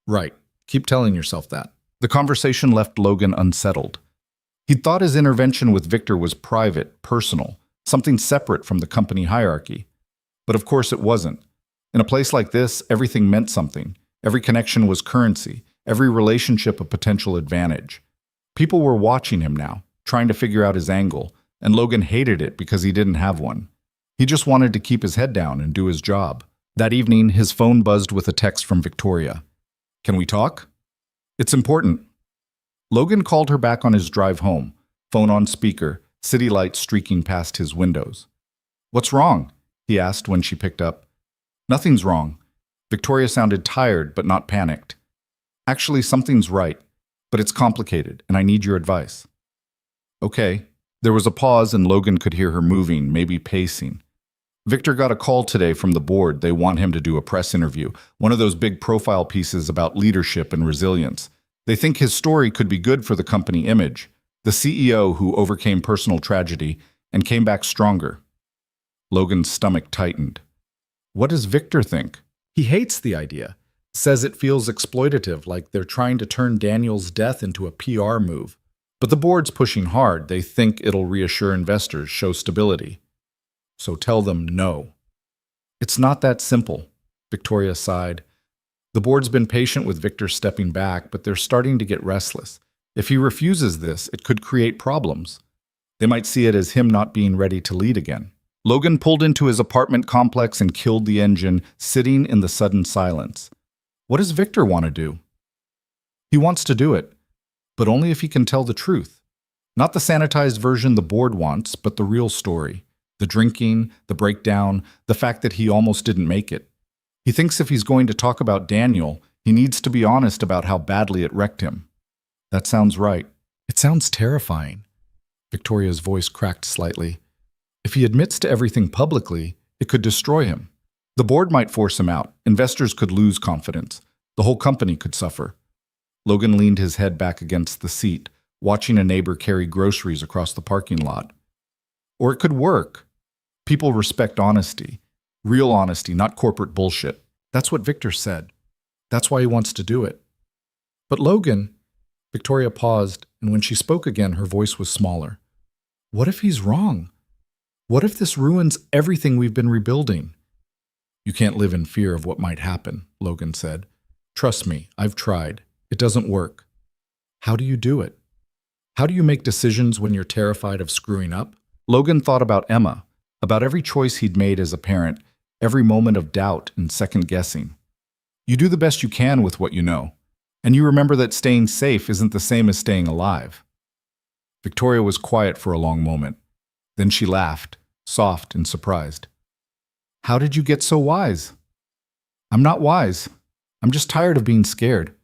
Right, keep telling yourself that. The conversation left Logan unsettled. He'd thought his intervention with Victor was private, personal, something separate from the company hierarchy. But of course it wasn't. In a place like this, everything meant something. Every connection was currency, every relationship a potential advantage. People were watching him now, trying to figure out his angle, and Logan hated it because he didn't have one. He just wanted to keep his head down and do his job. That evening, his phone buzzed with a text from Victoria. Can we talk? It's important. Logan called her back on his drive home, phone on speaker, city lights streaking past his windows. What's wrong? He asked when she picked up. Nothing's wrong. Victoria sounded tired but not panicked. Actually, something's right, but it's complicated and I need your advice. Okay. There was a pause and Logan could hear her moving, maybe pacing. Victor got a call today from the board. They want him to do a press interview, one of those big profile pieces about leadership and resilience. They think his story could be good for the company image, the CEO who overcame personal tragedy and came back stronger. Logan's stomach tightened. What does Victor think? He hates the idea, says it feels exploitative, like they're trying to turn Daniel's death into a PR move. But the board's pushing hard. They think it'll reassure investors, show stability. So tell them no. It's not that simple, Victoria sighed. The board's been patient with Victor stepping back, but they're starting to get restless. If he refuses this, it could create problems. They might see it as him not being ready to lead again. Logan pulled into his apartment complex and killed the engine, sitting in the sudden silence. What does Victor want to do? He wants to do it, but only if he can tell the truth. Not the sanitized version the board wants, but the real story. The drinking, the breakdown, the fact that he almost didn't make it. He thinks if he's going to talk about Daniel, he needs to be honest about how badly it wrecked him. That sounds right. It sounds terrifying. Victoria's voice cracked slightly. If he admits to everything publicly, it could destroy him. The board might force him out. Investors could lose confidence. The whole company could suffer. Logan leaned his head back against the seat, watching a neighbor carry groceries across the parking lot. Or it could work. People respect honesty. Real honesty, not corporate bullshit. That's what Victor said. That's why he wants to do it. But Logan, Victoria paused, and when she spoke again, her voice was smaller. What if he's wrong? What if this ruins everything we've been rebuilding? You can't live in fear of what might happen, Logan said. Trust me, I've tried. It doesn't work. How do you do it? How do you make decisions when you're terrified of screwing up? Logan thought about Emma, about every choice he'd made as a parent, every moment of doubt and second-guessing. You do the best you can with what you know, and you remember that staying safe isn't the same as staying alive. Victoria was quiet for a long moment. Then she laughed, soft and surprised. How did you get so wise? I'm not wise. I'm just tired of being scared.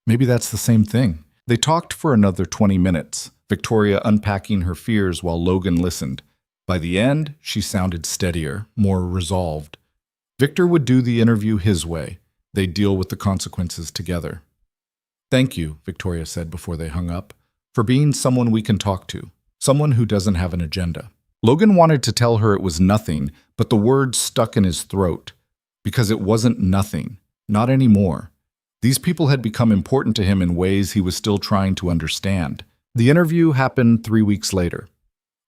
Maybe that's the same thing. They talked for another 20 minutes, Victoria unpacking her fears while Logan listened. By the end, she sounded steadier, more resolved. Victor would do the interview his way. They'd deal with the consequences together. Thank you, Victoria said before they hung up, for being someone we can talk to, someone who doesn't have an agenda. Logan wanted to tell her it was nothing, but the words stuck in his throat. Because it wasn't nothing. Not anymore. These people had become important to him in ways he was still trying to understand. The interview happened 3 weeks later.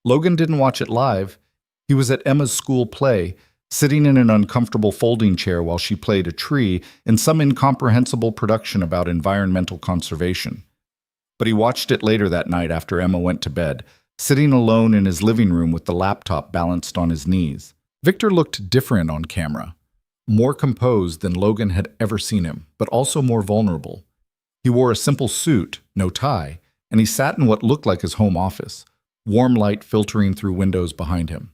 Logan didn't watch it live. He was at Emma's school play, sitting in an uncomfortable folding chair while she played a tree in some incomprehensible production about environmental conservation. But he watched it later that night after Emma went to bed, sitting alone in his living room with the laptop balanced on his knees. Victor looked different on camera, more composed than Logan had ever seen him, but also more vulnerable. He wore a simple suit, no tie, and he sat in what looked like his home office, warm light filtering through windows behind him.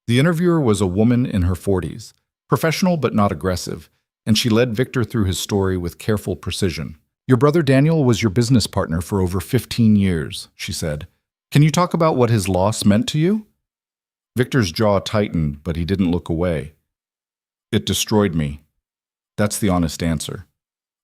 The interviewer was a woman in her 40s, professional but not aggressive, and she led Victor through his story with careful precision. Your brother Daniel was your business partner for over 15 years, she said. Can you talk about what his loss meant to you? Victor's jaw tightened, but he didn't look away. It destroyed me. That's the honest answer.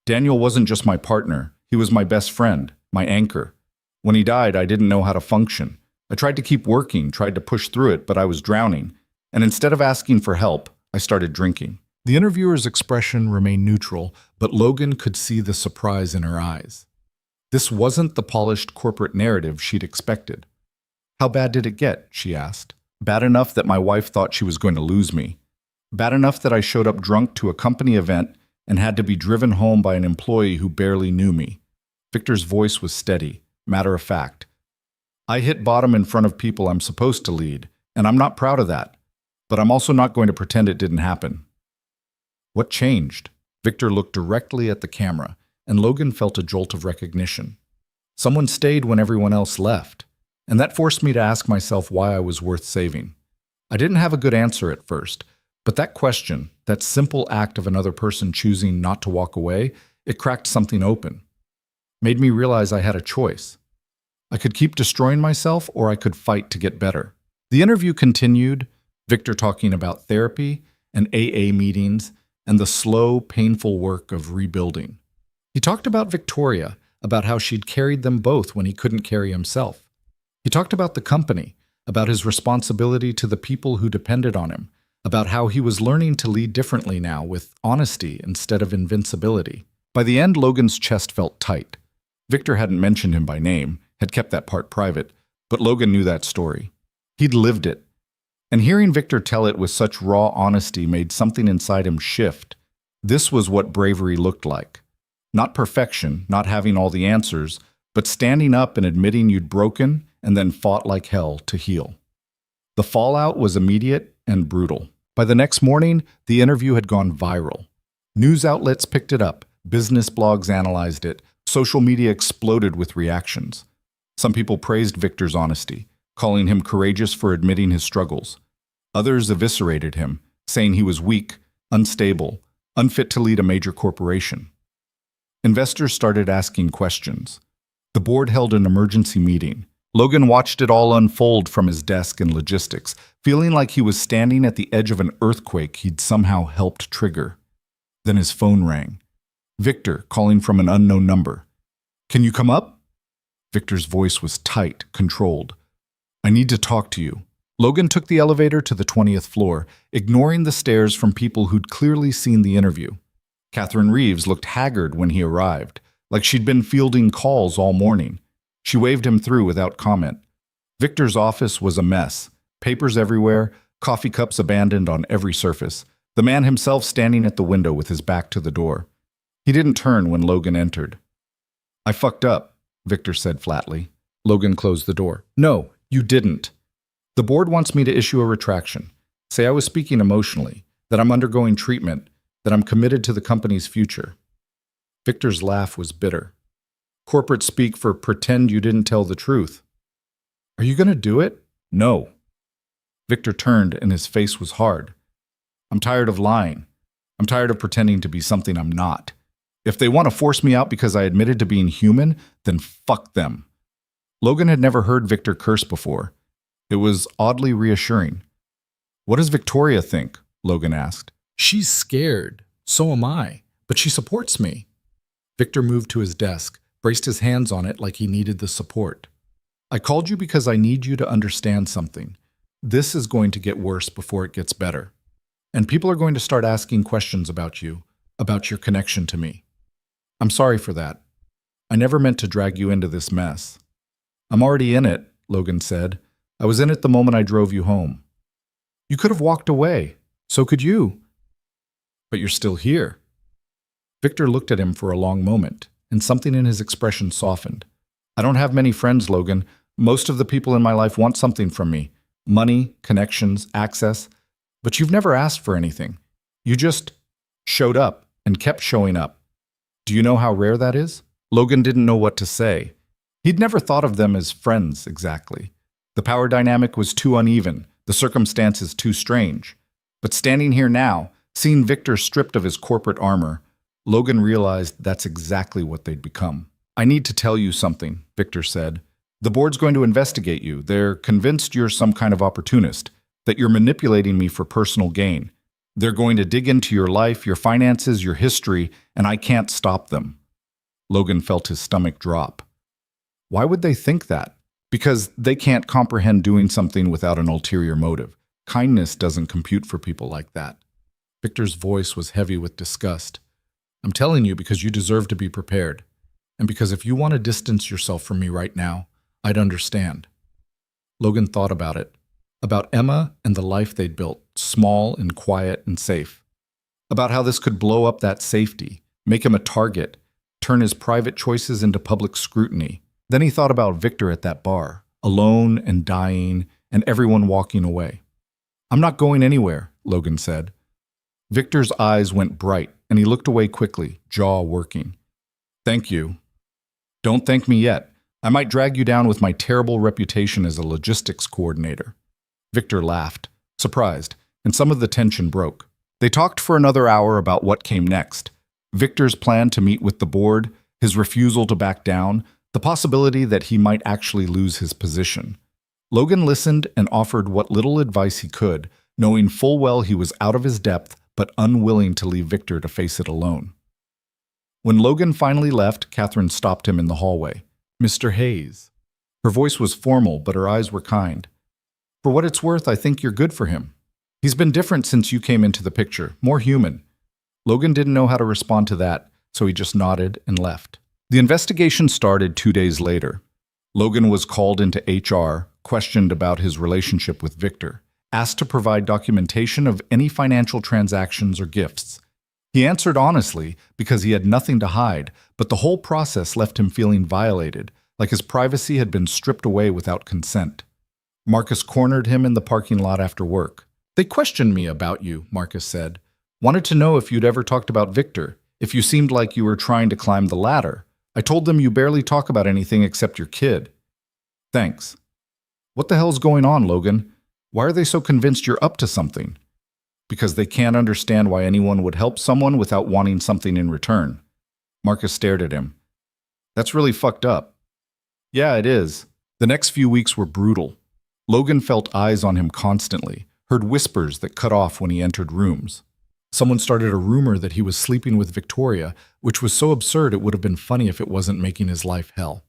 Daniel wasn't just my partner. He was my best friend, my anchor. When he died, I didn't know how to function. I tried to keep working, tried to push through it, but I was drowning. And instead of asking for help, I started drinking. The interviewer's expression remained neutral, but Logan could see the surprise in her eyes. This wasn't the polished corporate narrative she'd expected. How bad did it get? She asked. Bad enough that my wife thought she was going to lose me. Bad enough that I showed up drunk to a company event and had to be driven home by an employee who barely knew me. Victor's voice was steady, matter of fact. I hit bottom in front of people I'm supposed to lead, and I'm not proud of that. But I'm also not going to pretend it didn't happen. What changed? Victor looked directly at the camera, and Logan felt a jolt of recognition. Someone stayed when everyone else left, and that forced me to ask myself why I was worth saving. I didn't have a good answer at first, but that question, that simple act of another person choosing not to walk away, it cracked something open. Made me realize I had a choice. I could keep destroying myself, or I could fight to get better. The interview continued, Victor talking about therapy and AA meetings and the slow, painful work of rebuilding. He talked about Victoria, about how she'd carried them both when he couldn't carry himself. He talked about the company, about his responsibility to the people who depended on him, about how he was learning to lead differently now with honesty instead of invincibility. By the end, Logan's chest felt tight. Victor hadn't mentioned him by name, had kept that part private, but Logan knew that story. He'd lived it. And hearing Victor tell it with such raw honesty made something inside him shift. This was what bravery looked like. Not perfection, not having all the answers, but standing up and admitting you'd broken and then fought like hell to heal. The fallout was immediate and brutal. By the next morning, the interview had gone viral. News outlets picked it up, business blogs analyzed it, social media exploded with reactions. Some people praised Victor's honesty, calling him courageous for admitting his struggles. Others eviscerated him, saying he was weak, unstable, unfit to lead a major corporation. Investors started asking questions. The board held an emergency meeting. Logan watched it all unfold from his desk in logistics, feeling like he was standing at the edge of an earthquake he'd somehow helped trigger. Then his phone rang. Victor, calling from an unknown number. "Can you come up?" Victor's voice was tight, controlled. "I need to talk to you." Logan took the elevator to the 20th floor, ignoring the stares from people who'd clearly seen the interview. Catherine Reeves looked haggard when he arrived, like she'd been fielding calls all morning. She waved him through without comment. Victor's office was a mess. Papers everywhere, coffee cups abandoned on every surface. The man himself standing at the window with his back to the door. He didn't turn when Logan entered. "I fucked up," Victor said flatly. Logan closed the door. "No, you didn't. The board wants me to issue a retraction. Say I was speaking emotionally, that I'm undergoing treatment, that I'm committed to the company's future." Victor's laugh was bitter. Corporate speak for pretend you didn't tell the truth. "Are you going to do it?" "No." Victor turned and his face was hard. "I'm tired of lying. I'm tired of pretending to be something I'm not. If they want to force me out because I admitted to being human, then fuck them." Logan had never heard Victor curse before. It was oddly reassuring. "What does Victoria think?" Logan asked. "She's scared. So am I. But she supports me." Victor moved to his desk, braced his hands on it like he needed the support. "I called you because I need you to understand something. This is going to get worse before it gets better. And people are going to start asking questions about you, about your connection to me. I'm sorry for that. I never meant to drag you into this mess." "I'm already in it," Logan said. "I was in it the moment I drove you home." "You could have walked away. So could you." "But you're still here." Victor looked at him for a long moment, and something in his expression softened. "I don't have many friends, Logan. Most of the people in my life want something from me. Money, connections, access. But you've never asked for anything. You just showed up and kept showing up. Do you know how rare that is?" Logan didn't know what to say. He'd never thought of them as friends, exactly. The power dynamic was too uneven, the circumstances too strange. But standing here now, seeing Victor stripped of his corporate armor, Logan realized that's exactly what they'd become. "I need to tell you something," Victor said. "The board's going to investigate you. They're convinced you're some kind of opportunist, that you're manipulating me for personal gain. They're going to dig into your life, your finances, your history, and I can't stop them." Logan felt his stomach drop. Why would they think that? Because they can't comprehend doing something without an ulterior motive. Kindness doesn't compute for people like that. Victor's voice was heavy with disgust. I'm telling you because you deserve to be prepared. And because if you want to distance yourself from me right now, I'd understand. Logan thought about it. About Emma and the life they'd built, small and quiet and safe. About how this could blow up that safety, make him a target, turn his private choices into public scrutiny. Then he thought about Victor at that bar, alone and dying, and everyone walking away. I'm not going anywhere, Logan said. Victor's eyes went bright, and he looked away quickly, jaw working. Thank you. Don't thank me yet. I might drag you down with my terrible reputation as a logistics coordinator. Victor laughed, surprised, and some of the tension broke. They talked for another hour about what came next. Victor's plan to meet with the board, his refusal to back down, the possibility that he might actually lose his position. Logan listened and offered what little advice he could, knowing full well he was out of his depth but unwilling to leave Victor to face it alone. When Logan finally left, Catherine stopped him in the hallway. Mr. Hayes. Her voice was formal, but her eyes were kind. For what it's worth, I think you're good for him. He's been different since you came into the picture, more human. Logan didn't know how to respond to that, so he just nodded and left. The investigation started 2 days later. Logan was called into HR, questioned about his relationship with Victor, asked to provide documentation of any financial transactions or gifts. He answered honestly because he had nothing to hide, but the whole process left him feeling violated, like his privacy had been stripped away without consent. Marcus cornered him in the parking lot after work. They questioned me about you, Marcus said. Wanted to know if you'd ever talked about Victor, if you seemed like you were trying to climb the ladder. I told them you barely talk about anything except your kid. Thanks. What the hell's going on, Logan? Why are they so convinced you're up to something? Because they can't understand why anyone would help someone without wanting something in return. Marcus stared at him. That's really fucked up. Yeah, it is. The next few weeks were brutal. Logan felt eyes on him constantly, heard whispers that cut off when he entered rooms. Someone started a rumor that he was sleeping with Victoria, which was so absurd it would have been funny if it wasn't making his life hell.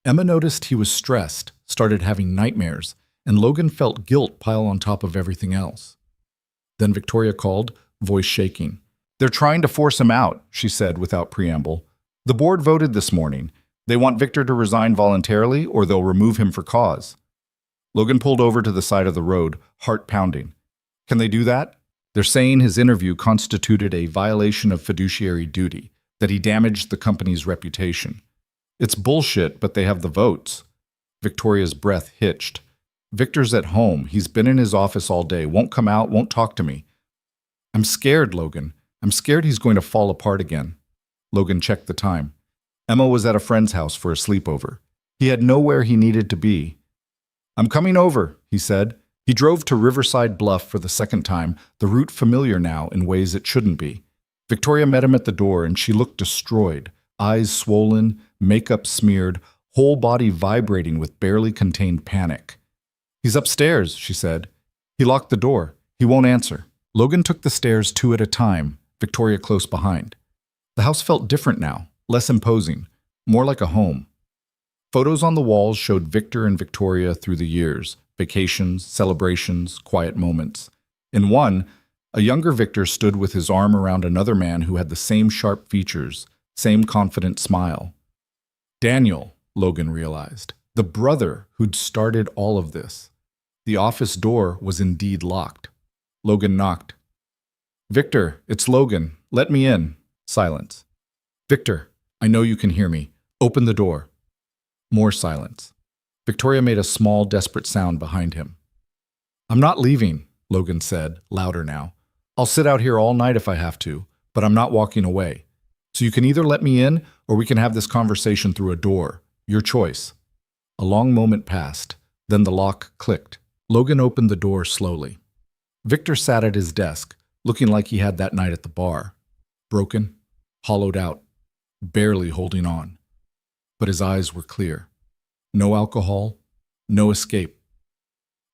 Emma noticed he was stressed, started having nightmares, and Logan felt guilt pile on top of everything else. Then Victoria called, voice shaking. They're trying to force him out, she said without preamble. The board voted this morning. They want Victor to resign voluntarily or they'll remove him for cause. Logan pulled over to the side of the road, heart pounding. Can they do that? They're saying his interview constituted a violation of fiduciary duty, that he damaged the company's reputation. It's bullshit, but they have the votes. Victoria's breath hitched. Victor's at home. He's been in his office all day, won't come out, won't talk to me. I'm scared, Logan. I'm scared he's going to fall apart again. Logan checked the time. Emma was at a friend's house for a sleepover. He had nowhere he needed to be. I'm coming over, he said. He drove to Riverside Bluff for the second time, the route familiar now in ways it shouldn't be. Victoria met him at the door and she looked destroyed, eyes swollen, makeup smeared, whole body vibrating with barely contained panic. He's upstairs, she said. He locked the door. He won't answer. Logan took the stairs 2 at a time, Victoria close behind. The house felt different now, less imposing, more like a home. Photos on the walls showed Victor and Victoria through the years, vacations, celebrations, quiet moments. In one, a younger Victor stood with his arm around another man who had the same sharp features, same confident smile. Daniel, Logan realized, the brother who'd started all of this. The office door was indeed locked. Logan knocked. Victor, it's Logan. Let me in. Silence. Victor, I know you can hear me. Open the door. More silence. Victoria made a small, desperate sound behind him. I'm not leaving, Logan said, louder now. I'll sit out here all night if I have to, but I'm not walking away. So you can either let me in or we can have this conversation through a door. Your choice. A long moment passed. Then the lock clicked. Logan opened the door slowly. Victor sat at his desk, looking like he had that night at the bar. Broken, hollowed out, barely holding on. But his eyes were clear. No alcohol, no escape.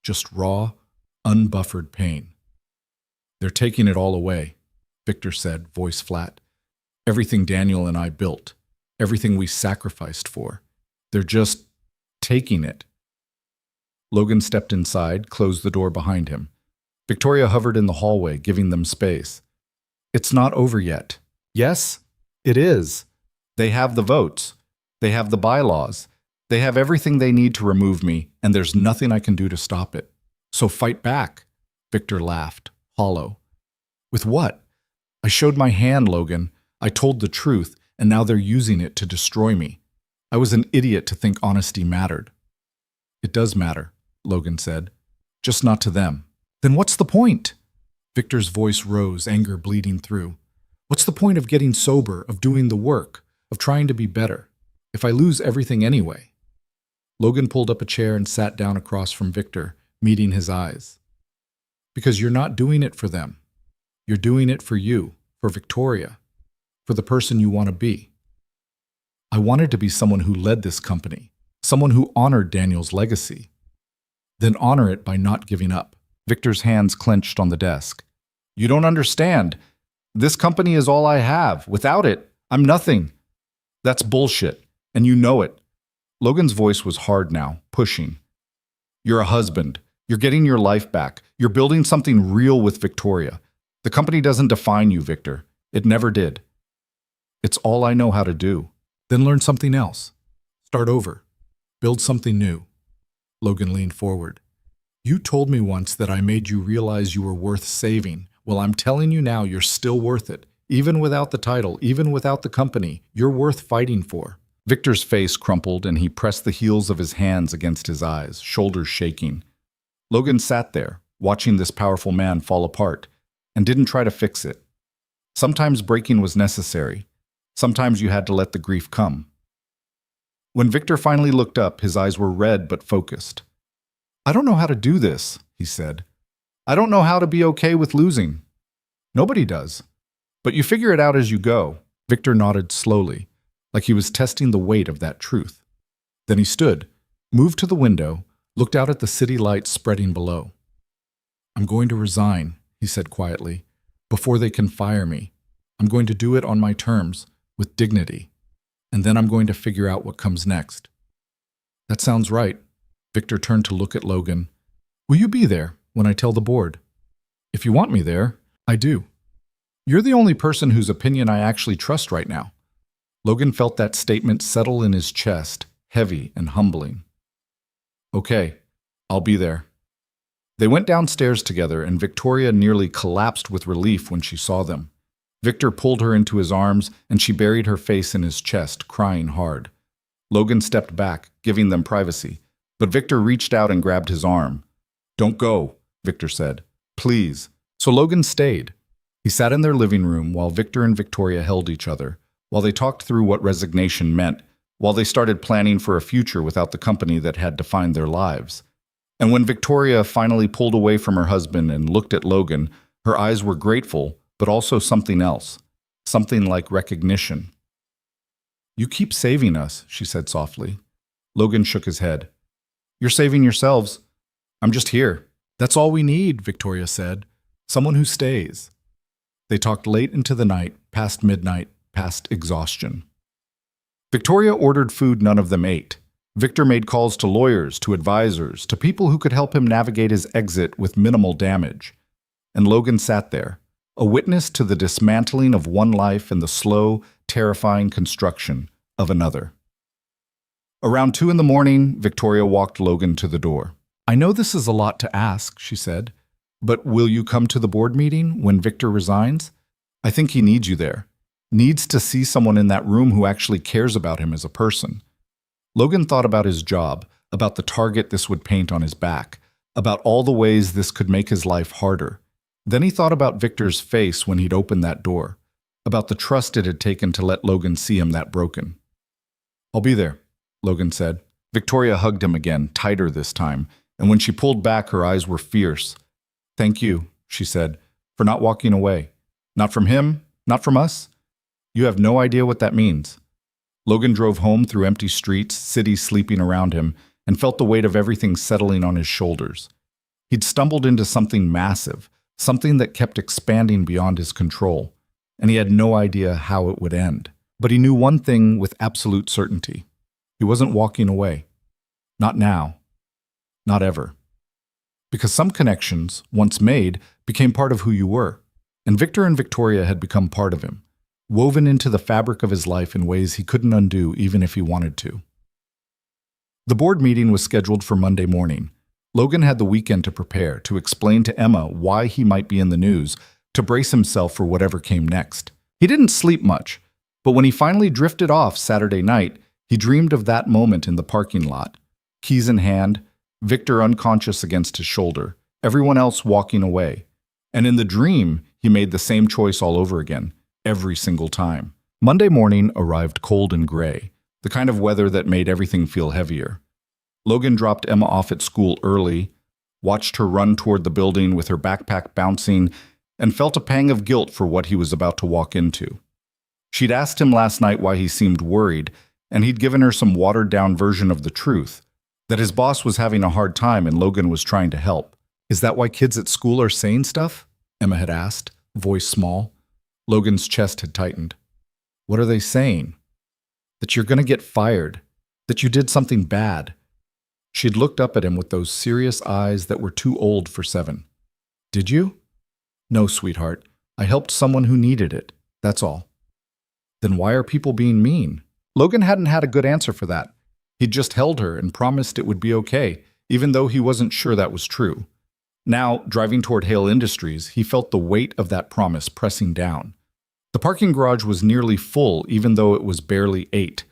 Just raw, unbuffered pain. They're taking it all away, Victor said, voice flat. Everything Daniel and I built, everything we sacrificed for. They're just taking it. Logan stepped inside, closed the door behind him. Victoria hovered in the hallway, giving them space. It's not over yet. Yes, it is. They have the votes. They have the bylaws. They have everything they need to remove me, and there's nothing I can do to stop it. So fight back. Victor laughed, hollow. With what? I showed my hand, Logan. I told the truth, and now they're using it to destroy me. I was an idiot to think honesty mattered. It does matter, Logan said. Just not to them. Then what's the point? Victor's voice rose, anger bleeding through. What's the point of getting sober, of doing the work, of trying to be better, if I lose everything anyway? Logan pulled up a chair and sat down across from Victor, meeting his eyes. Because you're not doing it for them. You're doing it for you, for Victoria, for the person you want to be. I wanted to be someone who led this company, someone who honored Daniel's legacy. Then honor it by not giving up. Victor's hands clenched on the desk. You don't understand. This company is all I have. Without it, I'm nothing. That's bullshit, and you know it. Logan's voice was hard now, pushing. You're a husband. You're getting your life back. You're building something real with Victoria. The company doesn't define you, Victor. It never did. It's all I know how to do. Then learn something else. Start over. Build something new. Logan leaned forward. You told me once that I made you realize you were worth saving. Well, I'm telling you now you're still worth it. Even without the title, even without the company, you're worth fighting for. Victor's face crumpled and he pressed the heels of his hands against his eyes, shoulders shaking. Logan sat there, watching this powerful man fall apart, and didn't try to fix it. Sometimes breaking was necessary. Sometimes you had to let the grief come. When Victor finally looked up, his eyes were red but focused. I don't know how to do this, he said. I don't know how to be okay with losing. Nobody does. But you figure it out as you go. Victor nodded slowly, like he was testing the weight of that truth. Then he stood, moved to the window, looked out at the city lights spreading below. I'm going to resign, he said quietly, before they can fire me. I'm going to do it on my terms, with dignity. And then I'm going to figure out what comes next. That sounds right. Victor turned to look at Logan. Will you be there when I tell the board? If you want me there, I do. You're the only person whose opinion I actually trust right now. Logan felt that statement settle in his chest, heavy and humbling. Okay, I'll be there. They went downstairs together, and Victoria nearly collapsed with relief when she saw them. Victor pulled her into his arms, and she buried her face in his chest, crying hard. Logan stepped back, giving them privacy, but Victor reached out and grabbed his arm. Don't go, Victor said. Please. So Logan stayed. He sat in their living room while Victor and Victoria held each other, while they talked through what resignation meant, while they started planning for a future without the company that had defined their lives. And when Victoria finally pulled away from her husband and looked at Logan, her eyes were grateful, but also something else, something like recognition. You keep saving us, she said softly. Logan shook his head. You're saving yourselves. I'm just here. That's all we need, Victoria said. Someone who stays. They talked late into the night, past midnight, past exhaustion. Victoria ordered food none of them ate. Victor made calls to lawyers, to advisors, to people who could help him navigate his exit with minimal damage. And Logan sat there, a witness to the dismantling of one life and the slow, terrifying construction of another. Around 2 a.m, Victoria walked Logan to the door. I know this is a lot to ask, she said, but will you come to the board meeting when Victor resigns? I think he needs you there. Needs to see someone in that room who actually cares about him as a person. Logan thought about his job, about the target this would paint on his back, about all the ways this could make his life harder. Then he thought about Victor's face when he'd opened that door, about the trust it had taken to let Logan see him that broken. I'll be there, Logan said. Victoria hugged him again, tighter this time, and when she pulled back, her eyes were fierce. Thank you, she said, for not walking away. Not from him, not from us. You have no idea what that means. Logan drove home through empty streets, cities sleeping around him, and felt the weight of everything settling on his shoulders. He'd stumbled into something massive, something that kept expanding beyond his control, and he had no idea how it would end. But he knew one thing with absolute certainty. He wasn't walking away. Not now. Not ever. because some connections, once made, became part of who you were. And Victor and Victoria had become part of him, woven into the fabric of his life in ways he couldn't undo even if he wanted to. The board meeting was scheduled for Monday morning. Logan had the weekend to prepare, to explain to Emma why he might be in the news, to brace himself for whatever came next. He didn't sleep much, but when he finally drifted off Saturday night, he dreamed of that moment in the parking lot, keys in hand, Victor unconscious against his shoulder, everyone else walking away. And in the dream, he made the same choice all over again, every single time. Monday morning arrived cold and gray, the kind of weather that made everything feel heavier. Logan dropped Emma off at school early, watched her run toward the building with her backpack bouncing, and felt a pang of guilt for what he was about to walk into. She'd asked him last night why he seemed worried, and he'd given her some watered-down version of the truth, that his boss was having a hard time and Logan was trying to help. "Is that why kids at school are saying stuff?" Emma had asked, voice small. Logan's chest had tightened. "What are they saying?" "That you're going to get fired, that you did something bad." She'd looked up at him with those serious eyes that were too old for 7. "Did you?" "No, sweetheart. I helped someone who needed it. That's all." "Then why are people being mean?" Logan hadn't had a good answer for that. He'd just held her and promised it would be okay, even though he wasn't sure that was true. Now, driving toward Hale Industries, he felt the weight of that promise pressing down. The parking garage was nearly full, even though it was barely 8.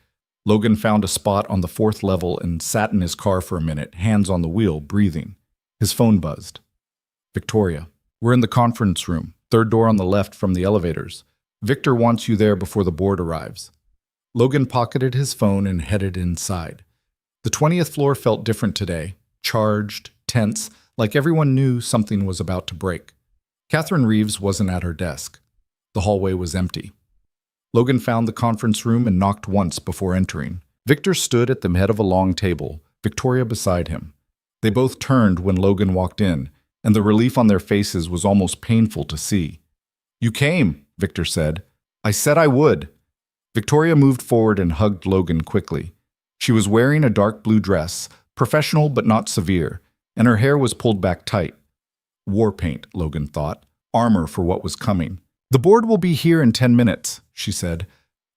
Logan found a spot on the 4th level and sat in his car for a minute, hands on the wheel, breathing. His phone buzzed. "Victoria, we're in the conference room, 3rd door on the left from the elevators. Victor wants you there before the board arrives." Logan pocketed his phone and headed inside. The 20th floor felt different today, charged, tense, like everyone knew something was about to break. Catherine Reeves wasn't at her desk. The hallway was empty. Logan found the conference room and knocked once before entering. Victor stood at the head of a long table, Victoria beside him. They both turned when Logan walked in, and the relief on their faces was almost painful to see. "You came," Victor said. "I said I would." Victoria moved forward and hugged Logan quickly. She was wearing a dark blue dress, professional but not severe, and her hair was pulled back tight. War paint, Logan thought. Armor for what was coming. "The board will be here in 10 minutes, she said.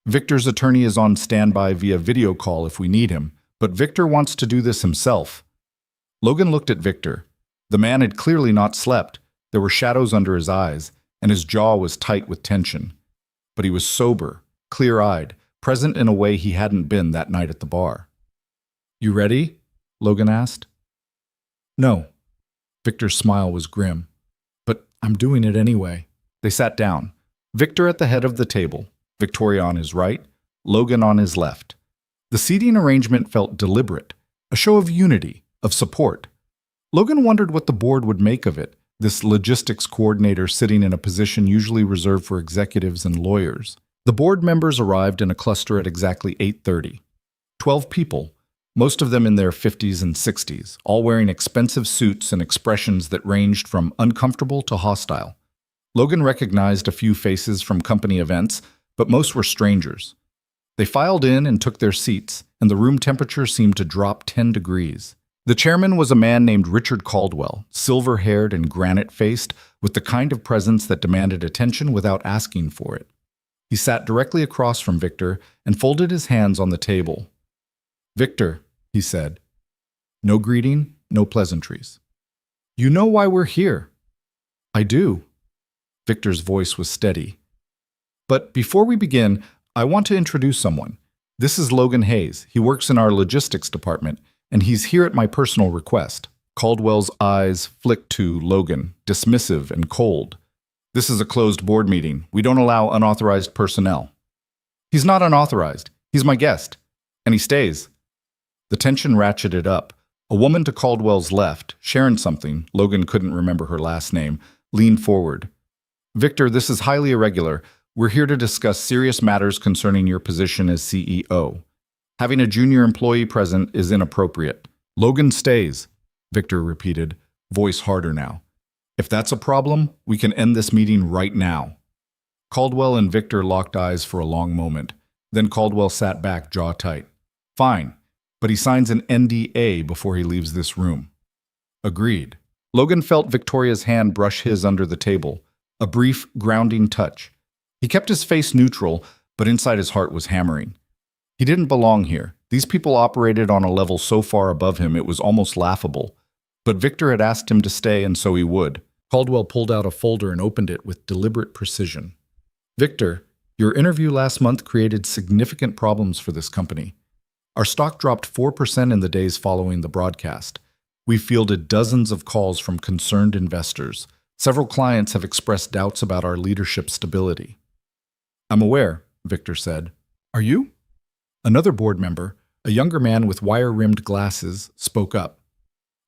"Victor's attorney is on standby via video call if we need him, but Victor wants to do this himself." Logan looked at Victor. The man had clearly not slept. There were shadows under his eyes, and his jaw was tight with tension. But he was sober, clear-eyed, present in a way he hadn't been that night at the bar. "You ready?" Logan asked. "No." Victor's smile was grim. "But I'm doing it anyway." They sat down, Victor at the head of the table, Victoria on his right, Logan on his left. The seating arrangement felt deliberate, a show of unity, of support. Logan wondered what the board would make of it, this logistics coordinator sitting in a position usually reserved for executives and lawyers. The board members arrived in a cluster at exactly 8:30. 12 people, most of them in their 50s and 60s, all wearing expensive suits and expressions that ranged from uncomfortable to hostile. Logan recognized a few faces from company events, but most were strangers. They filed in and took their seats, and the room temperature seemed to drop 10 degrees. The chairman was a man named Richard Caldwell, silver-haired and granite-faced, with the kind of presence that demanded attention without asking for it. He sat directly across from Victor and folded his hands on the table. "Victor," he said. No greeting, no pleasantries. "You know why we're here." "I do." Victor's voice was steady. "But before we begin, I want to introduce someone. This is Logan Hayes. He works in our logistics department, and he's here at my personal request." Caldwell's eyes flicked to Logan, dismissive and cold. "This is a closed board meeting. We don't allow unauthorized personnel." "He's not unauthorized. He's my guest. And he stays." The tension ratcheted up. A woman to Caldwell's left, Sharon something, Logan couldn't remember her last name, leaned forward. "Victor, this is highly irregular. We're here to discuss serious matters concerning your position as CEO. Having a junior employee present is inappropriate." "Logan stays," Victor repeated, voice harder now. "If that's a problem, we can end this meeting right now." Caldwell and Victor locked eyes for a long moment. Then Caldwell sat back, jaw tight. "Fine, but he signs an NDA before he leaves this room." "Agreed." Logan felt Victoria's hand brush his under the table, a brief, grounding touch. He kept his face neutral, but inside his heart was hammering. He didn't belong here. These people operated on a level so far above him it was almost laughable. But Victor had asked him to stay, and so he would. Caldwell pulled out a folder and opened it with deliberate precision. Victor, your interview last month created significant problems for this company. Our stock dropped 4% in the days following the broadcast. We fielded dozens of calls from concerned investors. Several clients have expressed doubts about our leadership stability. I'm aware, Victor said. Are you? Another board member, a younger man with wire-rimmed glasses, spoke up.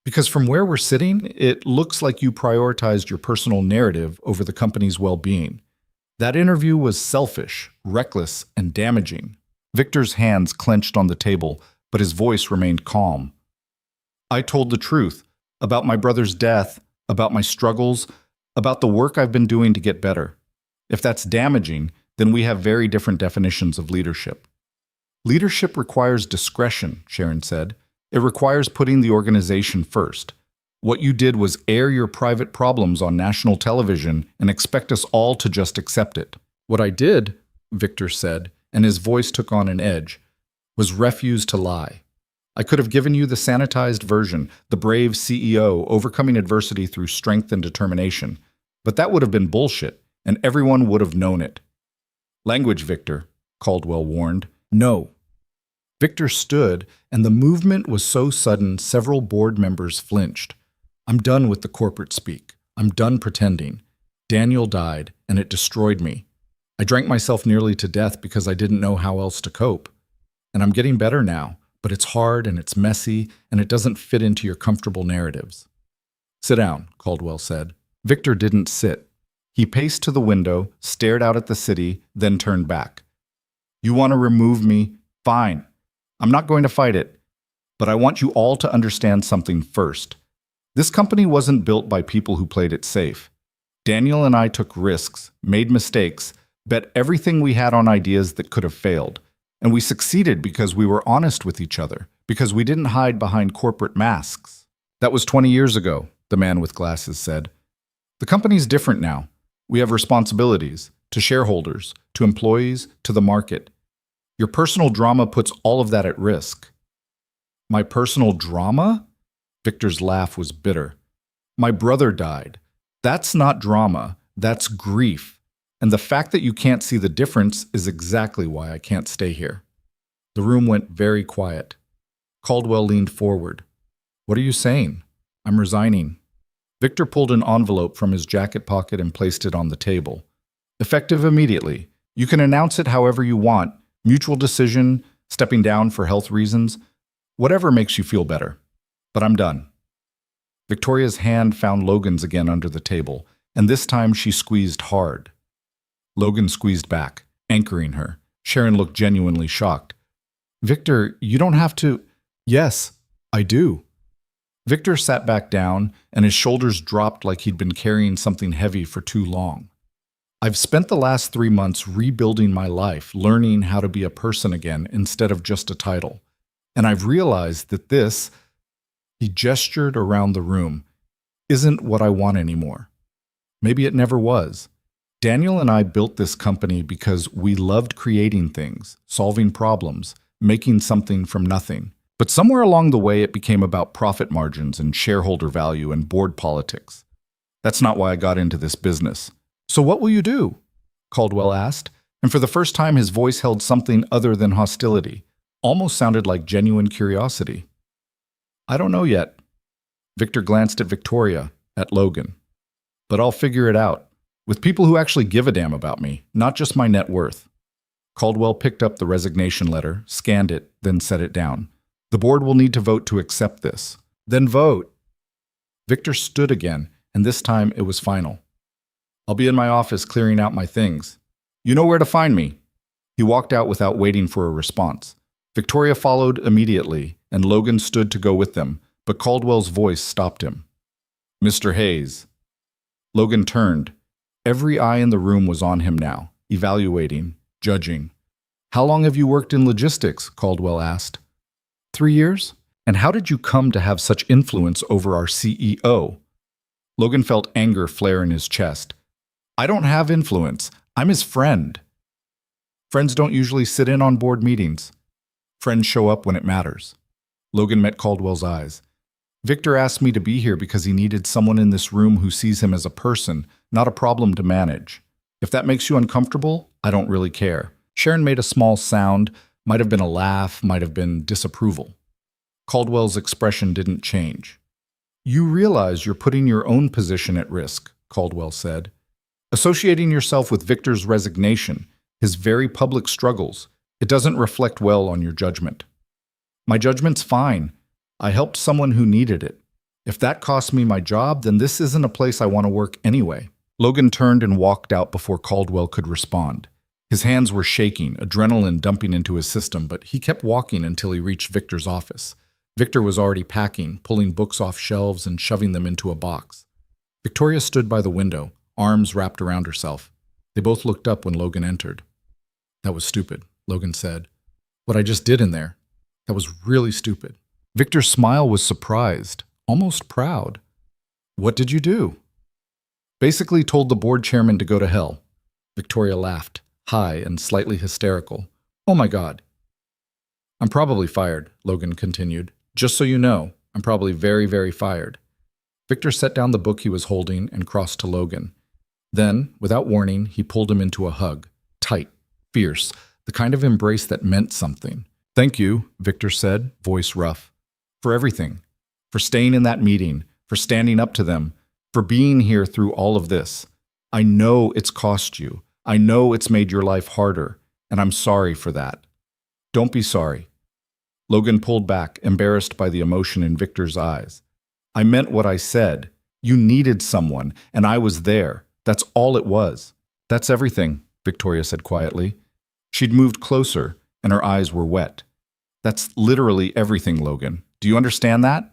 Because from where we're sitting, it looks like you prioritized your personal narrative over the company's well-being. That interview was selfish, reckless, and damaging. Victor's hands clenched on the table, but his voice remained calm. I told the truth about my brother's death, about my struggles, about the work I've been doing to get better. If that's damaging, then we have very different definitions of leadership. Leadership requires discretion, Sharon said. It requires putting the organization first. What you did was air your private problems on national television and expect us all to just accept it. What I did, Victor said, and his voice took on an edge, was refuse to lie. I could have given you the sanitized version, the brave CEO overcoming adversity through strength and determination. But that would have been bullshit, and everyone would have known it. Language, Victor, Caldwell warned. No. Victor stood, and the movement was so sudden several board members flinched. I'm done with the corporate speak. I'm done pretending. Daniel died, and it destroyed me. I drank myself nearly to death because I didn't know how else to cope. And I'm getting better now, but it's hard and it's messy, and it doesn't fit into your comfortable narratives. Sit down, Caldwell said. Victor didn't sit. He paced to the window, stared out at the city, then turned back. You want to remove me? Fine. I'm not going to fight it. But I want you all to understand something first. This company wasn't built by people who played it safe. Daniel and I took risks, made mistakes, bet everything we had on ideas that could have failed. And we succeeded because we were honest with each other, because we didn't hide behind corporate masks. That was 20 years ago, the man with glasses said. The company's different now. We have responsibilities to shareholders, to employees, to the market. Your personal drama puts all of that at risk. My personal drama? Victor's laugh was bitter. My brother died. That's not drama. That's grief. And the fact that you can't see the difference is exactly why I can't stay here. The room went very quiet. Caldwell leaned forward. What are you saying? I'm resigning. Victor pulled an envelope from his jacket pocket and placed it on the table. Effective immediately. You can announce it however you want. Mutual decision, stepping down for health reasons, whatever makes you feel better. But I'm done. Victoria's hand found Logan's again under the table, and this time she squeezed hard. Logan squeezed back, anchoring her. Sharon looked genuinely shocked. Victor, you don't have to. Yes, I do. Victor sat back down, and his shoulders dropped like he'd been carrying something heavy for too long. I've spent the last 3 months rebuilding my life, learning how to be a person again instead of just a title. And I've realized that this, he gestured around the room, isn't what I want anymore. Maybe it never was. Daniel and I built this company because we loved creating things, solving problems, making something from nothing. But somewhere along the way, it became about profit margins and shareholder value and board politics. That's not why I got into this business. So what will you do? Caldwell asked, and for the first time his voice held something other than hostility, almost sounded like genuine curiosity. I don't know yet. Victor glanced at Victoria, at Logan. But I'll figure it out, with people who actually give a damn about me, not just my net worth. Caldwell picked up the resignation letter, scanned it, then set it down. The board will need to vote to accept this. Then vote. Victor stood again, and this time it was final. I'll be in my office clearing out my things. You know where to find me. He walked out without waiting for a response. Victoria followed immediately, and Logan stood to go with them, but Caldwell's voice stopped him. Mr. Hayes. Logan turned. Every eye in the room was on him now, evaluating, judging. How long have you worked in logistics? Caldwell asked. 3 years? And how did you come to have such influence over our CEO? Logan felt anger flare in his chest. I don't have influence. I'm his friend. Friends don't usually sit in on board meetings. Friends show up when it matters. Logan met Caldwell's eyes. Victor asked me to be here because he needed someone in this room who sees him as a person, not a problem to manage. If that makes you uncomfortable, I don't really care. Sharon made a small sound, might have been a laugh, might have been disapproval. Caldwell's expression didn't change. You realize you're putting your own position at risk, Caldwell said. Associating yourself with Victor's resignation, his very public struggles, it doesn't reflect well on your judgment. My judgment's fine. I helped someone who needed it. If that costs me my job, then this isn't a place I want to work anyway. Logan turned and walked out before Caldwell could respond. His hands were shaking, adrenaline dumping into his system, but he kept walking until he reached Victor's office. Victor was already packing, pulling books off shelves and shoving them into a box. Victoria stood by the window, arms wrapped around herself. They both looked up when Logan entered. That was stupid, Logan said. What I just did in there, that was really stupid. Victor's smile was surprised, almost proud. What did you do? Basically told the board chairman to go to hell. Victoria laughed, high and slightly hysterical. Oh my God. I'm probably fired, Logan continued. Just so you know, I'm probably very, very fired. Victor set down the book he was holding and crossed to Logan. Then, without warning, he pulled him into a hug. Tight, fierce, the kind of embrace that meant something. Thank you, Victor said, voice rough. For everything. For staying in that meeting. For standing up to them. For being here through all of this. I know it's cost you. I know it's made your life harder. And I'm sorry for that. Don't be sorry. Logan pulled back, embarrassed by the emotion in Victor's eyes. I meant what I said. You needed someone, and I was there. That's all it was. That's everything, Victoria said quietly. She'd moved closer, and her eyes were wet. That's literally everything, Logan. Do you understand that?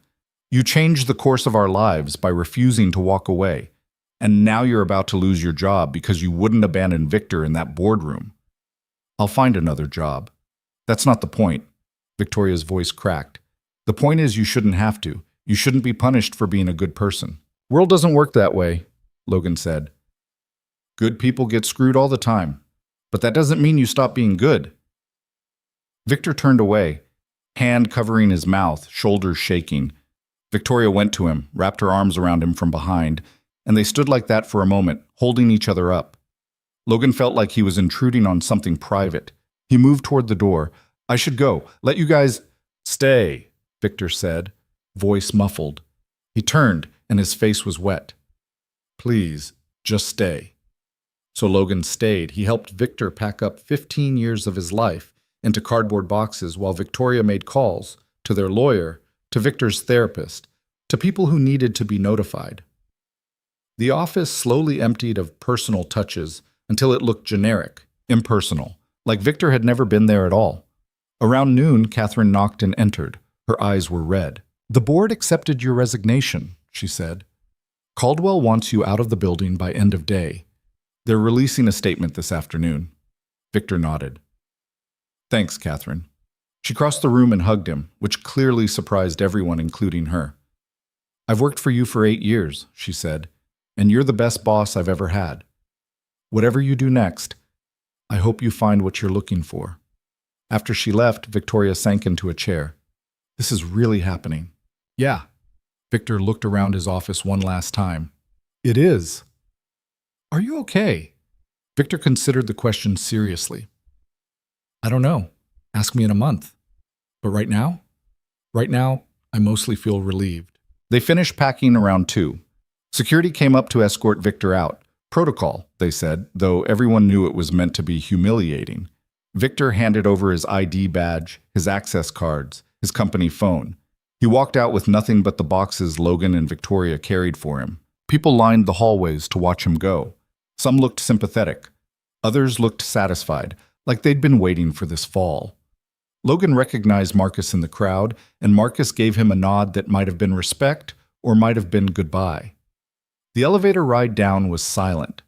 You changed the course of our lives by refusing to walk away. And now you're about to lose your job because you wouldn't abandon Victor in that boardroom. I'll find another job. That's not the point. Victoria's voice cracked. The point is you shouldn't have to. You shouldn't be punished for being a good person. World doesn't work that way, Logan said. Good people get screwed all the time. But that doesn't mean you stop being good. Victor turned away, hand covering his mouth, shoulders shaking. Victoria went to him, wrapped her arms around him from behind, and they stood like that for a moment, holding each other up. Logan felt like he was intruding on something private. He moved toward the door. I should go. Let you guys... Stay, Victor said, voice muffled. He turned, and his face was wet. Please, just stay. So Logan stayed. He helped Victor pack up 15 years of his life into cardboard boxes while Victoria made calls to their lawyer, to Victor's therapist, to people who needed to be notified. The office slowly emptied of personal touches until it looked generic, impersonal, like Victor had never been there at all. Around noon, Catherine knocked and entered. Her eyes were red. The board accepted your resignation, she said. Caldwell wants you out of the building by end of day. They're releasing a statement this afternoon. Victor nodded. Thanks, Catherine. She crossed the room and hugged him, which clearly surprised everyone, including her. I've worked for you for 8 years, she said, and you're the best boss I've ever had. Whatever you do next, I hope you find what you're looking for. After she left, Victoria sank into a chair. This is really happening. Yeah. Victor looked around his office one last time. It is. Are you okay? Victor considered the question seriously. I don't know. Ask me in a month. But right now? Right now, I mostly feel relieved. They finished packing around 2. Security came up to escort Victor out. Protocol, they said, though everyone knew it was meant to be humiliating. Victor handed over his ID badge, his access cards, his company phone. He walked out with nothing but the boxes Logan and Victoria carried for him. People lined the hallways to watch him go. Some looked sympathetic. Others looked satisfied, like they'd been waiting for this fall. Logan recognized Marcus in the crowd, and Marcus gave him a nod that might have been respect or might have been goodbye. The elevator ride down was silent.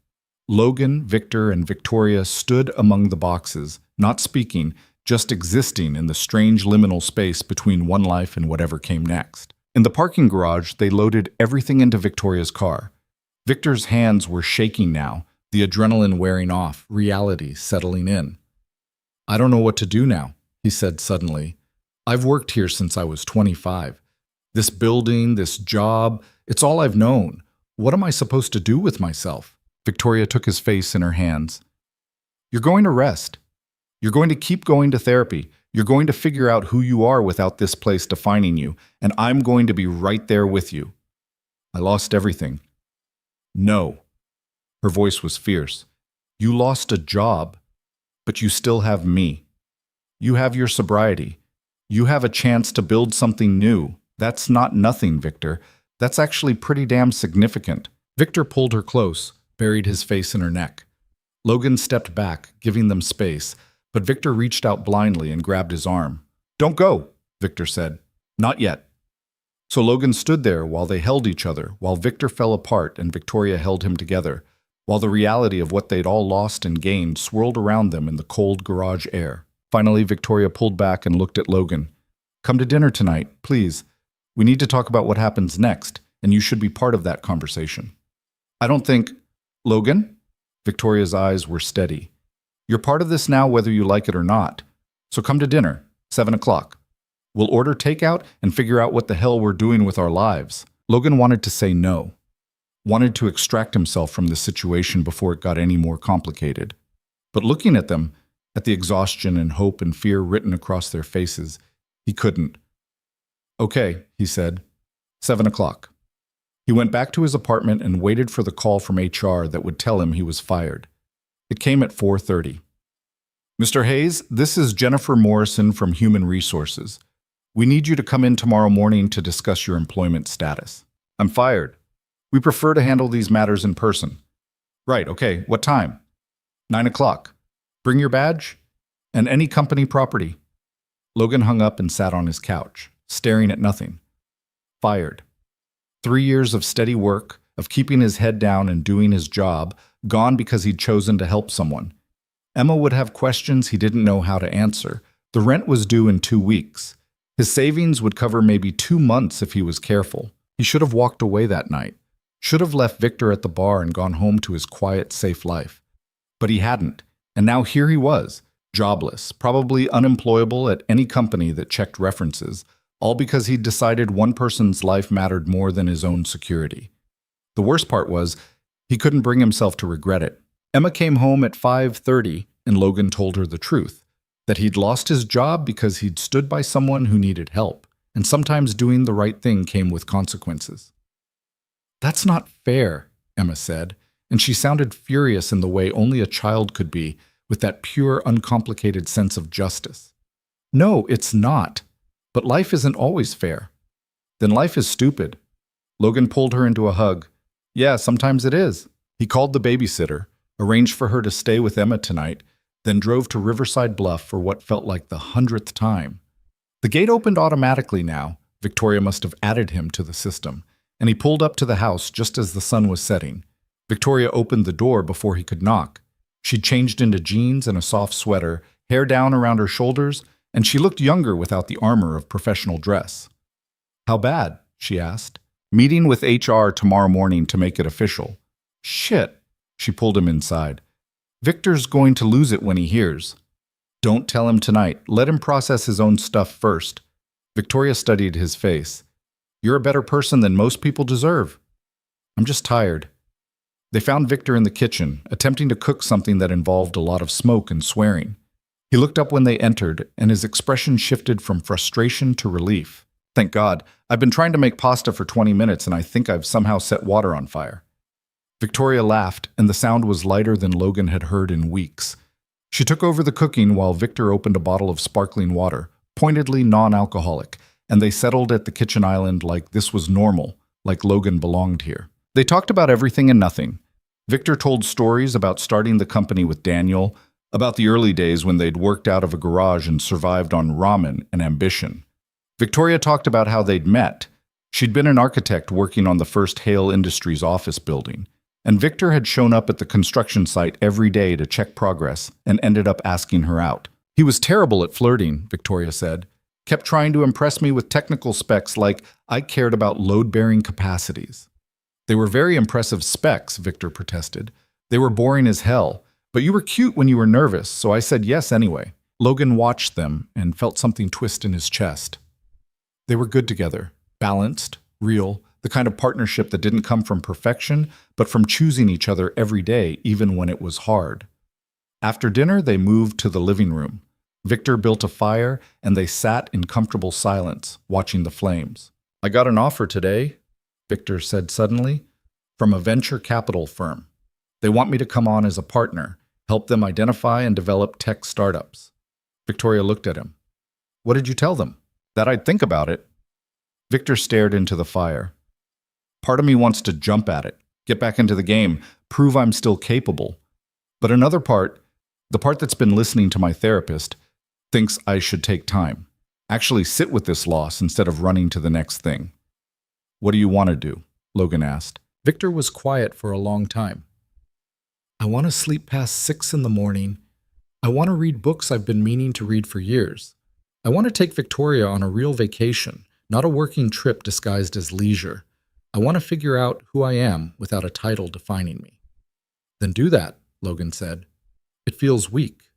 Logan, Victor, and Victoria stood among the boxes, not speaking, just existing in the strange liminal space between one life and whatever came next. In the parking garage, they loaded everything into Victoria's car. Victor's hands were shaking now, the adrenaline wearing off, reality settling in. "I don't know what to do now," he said suddenly. "I've worked here since I was 25. This building, this job, it's all I've known. What am I supposed to do with myself?" Victoria took his face in her hands. "You're going to rest. You're going to keep going to therapy. You're going to figure out who you are without this place defining you, and I'm going to be right there with you." "I lost everything." "No." Her voice was fierce. "You lost a job, but you still have me. You have your sobriety. You have a chance to build something new. That's not nothing, Victor. That's actually pretty damn significant." Victor pulled her close, buried his face in her neck. Logan stepped back, giving them space, but Victor reached out blindly and grabbed his arm. "Don't go," Victor said. "Not yet." So Logan stood there while they held each other, while Victor fell apart and Victoria held him together, while the reality of what they'd all lost and gained swirled around them in the cold garage air. Finally, Victoria pulled back and looked at Logan. "Come to dinner tonight, please. We need to talk about what happens next, and you should be part of that conversation." "I don't think—" "Logan?" Victoria's eyes were steady. "You're part of this now whether you like it or not. So come to dinner, 7 o'clock. We'll order takeout and figure out what the hell we're doing with our lives." Logan wanted to say no, wanted to extract himself from the situation before it got any more complicated. But looking at them, at the exhaustion and hope and fear written across their faces, he couldn't. "Okay," he said. 7 o'clock. He went back to his apartment and waited for the call from HR that would tell him he was fired. It came at 4:30. "Mr. Hayes, this is Jennifer Morrison from Human Resources. We need you to come in tomorrow morning to discuss your employment status." "I'm fired. We prefer to handle these matters in person." "Right, okay. What time?" 9 o'clock. Bring your badge and any company property." Logan hung up and sat on his couch, staring at nothing. Fired. 3 years of steady work, of keeping his head down and doing his job, gone because he'd chosen to help someone. Emma would have questions he didn't know how to answer. The rent was due in 2 weeks. His savings would cover maybe 2 months if he was careful. He should have walked away that night. Should have left Victor at the bar and gone home to his quiet, safe life. But he hadn't, and now here he was, jobless, probably unemployable at any company that checked references, all because he'd decided one person's life mattered more than his own security. The worst part was, he couldn't bring himself to regret it. Emma came home at 5:30, and Logan told her the truth, that he'd lost his job because he'd stood by someone who needed help, and sometimes doing the right thing came with consequences. "That's not fair," Emma said, and she sounded furious in the way only a child could be, with that pure, uncomplicated sense of justice. "No, it's not. But life isn't always fair." "Then life is stupid." Logan pulled her into a hug. "Yeah, sometimes it is." He called the babysitter, arranged for her to stay with Emma tonight, then drove to Riverside Bluff for what felt like the 100th time. The gate opened automatically now. Victoria must have added him to the system, and he pulled up to the house just as the sun was setting. Victoria opened the door before he could knock. She'd changed into jeans and a soft sweater, hair down around her shoulders, and she looked younger without the armor of professional dress. "How bad?" she asked. "Meeting with HR tomorrow morning to make it official." "Shit." She pulled him inside. "Victor's going to lose it when he hears." "Don't tell him tonight. Let him process his own stuff first." Victoria studied his face. "You're a better person than most people deserve." "I'm just tired." They found Victor in the kitchen, attempting to cook something that involved a lot of smoke and swearing. He looked up when they entered, and his expression shifted from frustration to relief. "Thank God. I've been trying to make pasta for 20 minutes, and I think I've somehow set water on fire." Victoria laughed, and the sound was lighter than Logan had heard in weeks. She took over the cooking while Victor opened a bottle of sparkling water, pointedly non-alcoholic, and they settled at the kitchen island like this was normal, like Logan belonged here. They talked about everything and nothing. Victor told stories about starting the company with Daniel, about the early days when they'd worked out of a garage and survived on ramen and ambition. Victoria talked about how they'd met. She'd been an architect working on the first Hale Industries office building, and Victor had shown up at the construction site every day to check progress and ended up asking her out. "He was terrible at flirting," Victoria said. Kept trying to impress me with technical specs like I cared about load-bearing capacities. They were very impressive specs, Victor protested. They were boring as hell, but you were cute when you were nervous, so I said yes anyway. Logan watched them and felt something twist in his chest. They were good together, balanced, real, the kind of partnership that didn't come from perfection, but from choosing each other every day, even when it was hard. After dinner, they moved to the living room. Victor built a fire, and they sat in comfortable silence, watching the flames. I got an offer today, Victor said suddenly, from a venture capital firm. They want me to come on as a partner, help them identify and develop tech startups. Victoria looked at him. What did you tell them? That I'd think about it. Victor stared into the fire. Part of me wants to jump at it, get back into the game, prove I'm still capable. But another part, the part that's been listening to my therapist, thinks I should take time. Actually sit with this loss instead of running to the next thing. What do you want to do? Logan asked. Victor was quiet for a long time. I want to sleep past 6 in the morning. I want to read books I've been meaning to read for years. I want to take Victoria on a real vacation, not a working trip disguised as leisure. I want to figure out who I am without a title defining me. Then do that, Logan said. It feels weak,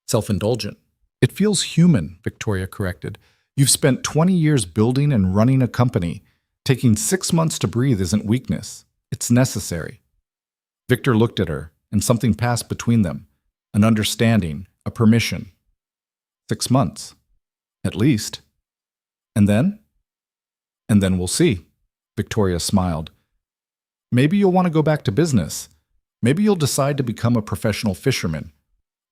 self-indulgent. It feels human, Victoria corrected. You've spent 20 years building and running a company. Taking 6 months to breathe isn't weakness. It's necessary. Victor looked at her, and something passed between them. An understanding, a permission. 6 months. At least. And then? And then we'll see. Victoria smiled. Maybe you'll want to go back to business. Maybe you'll decide to become a professional fisherman.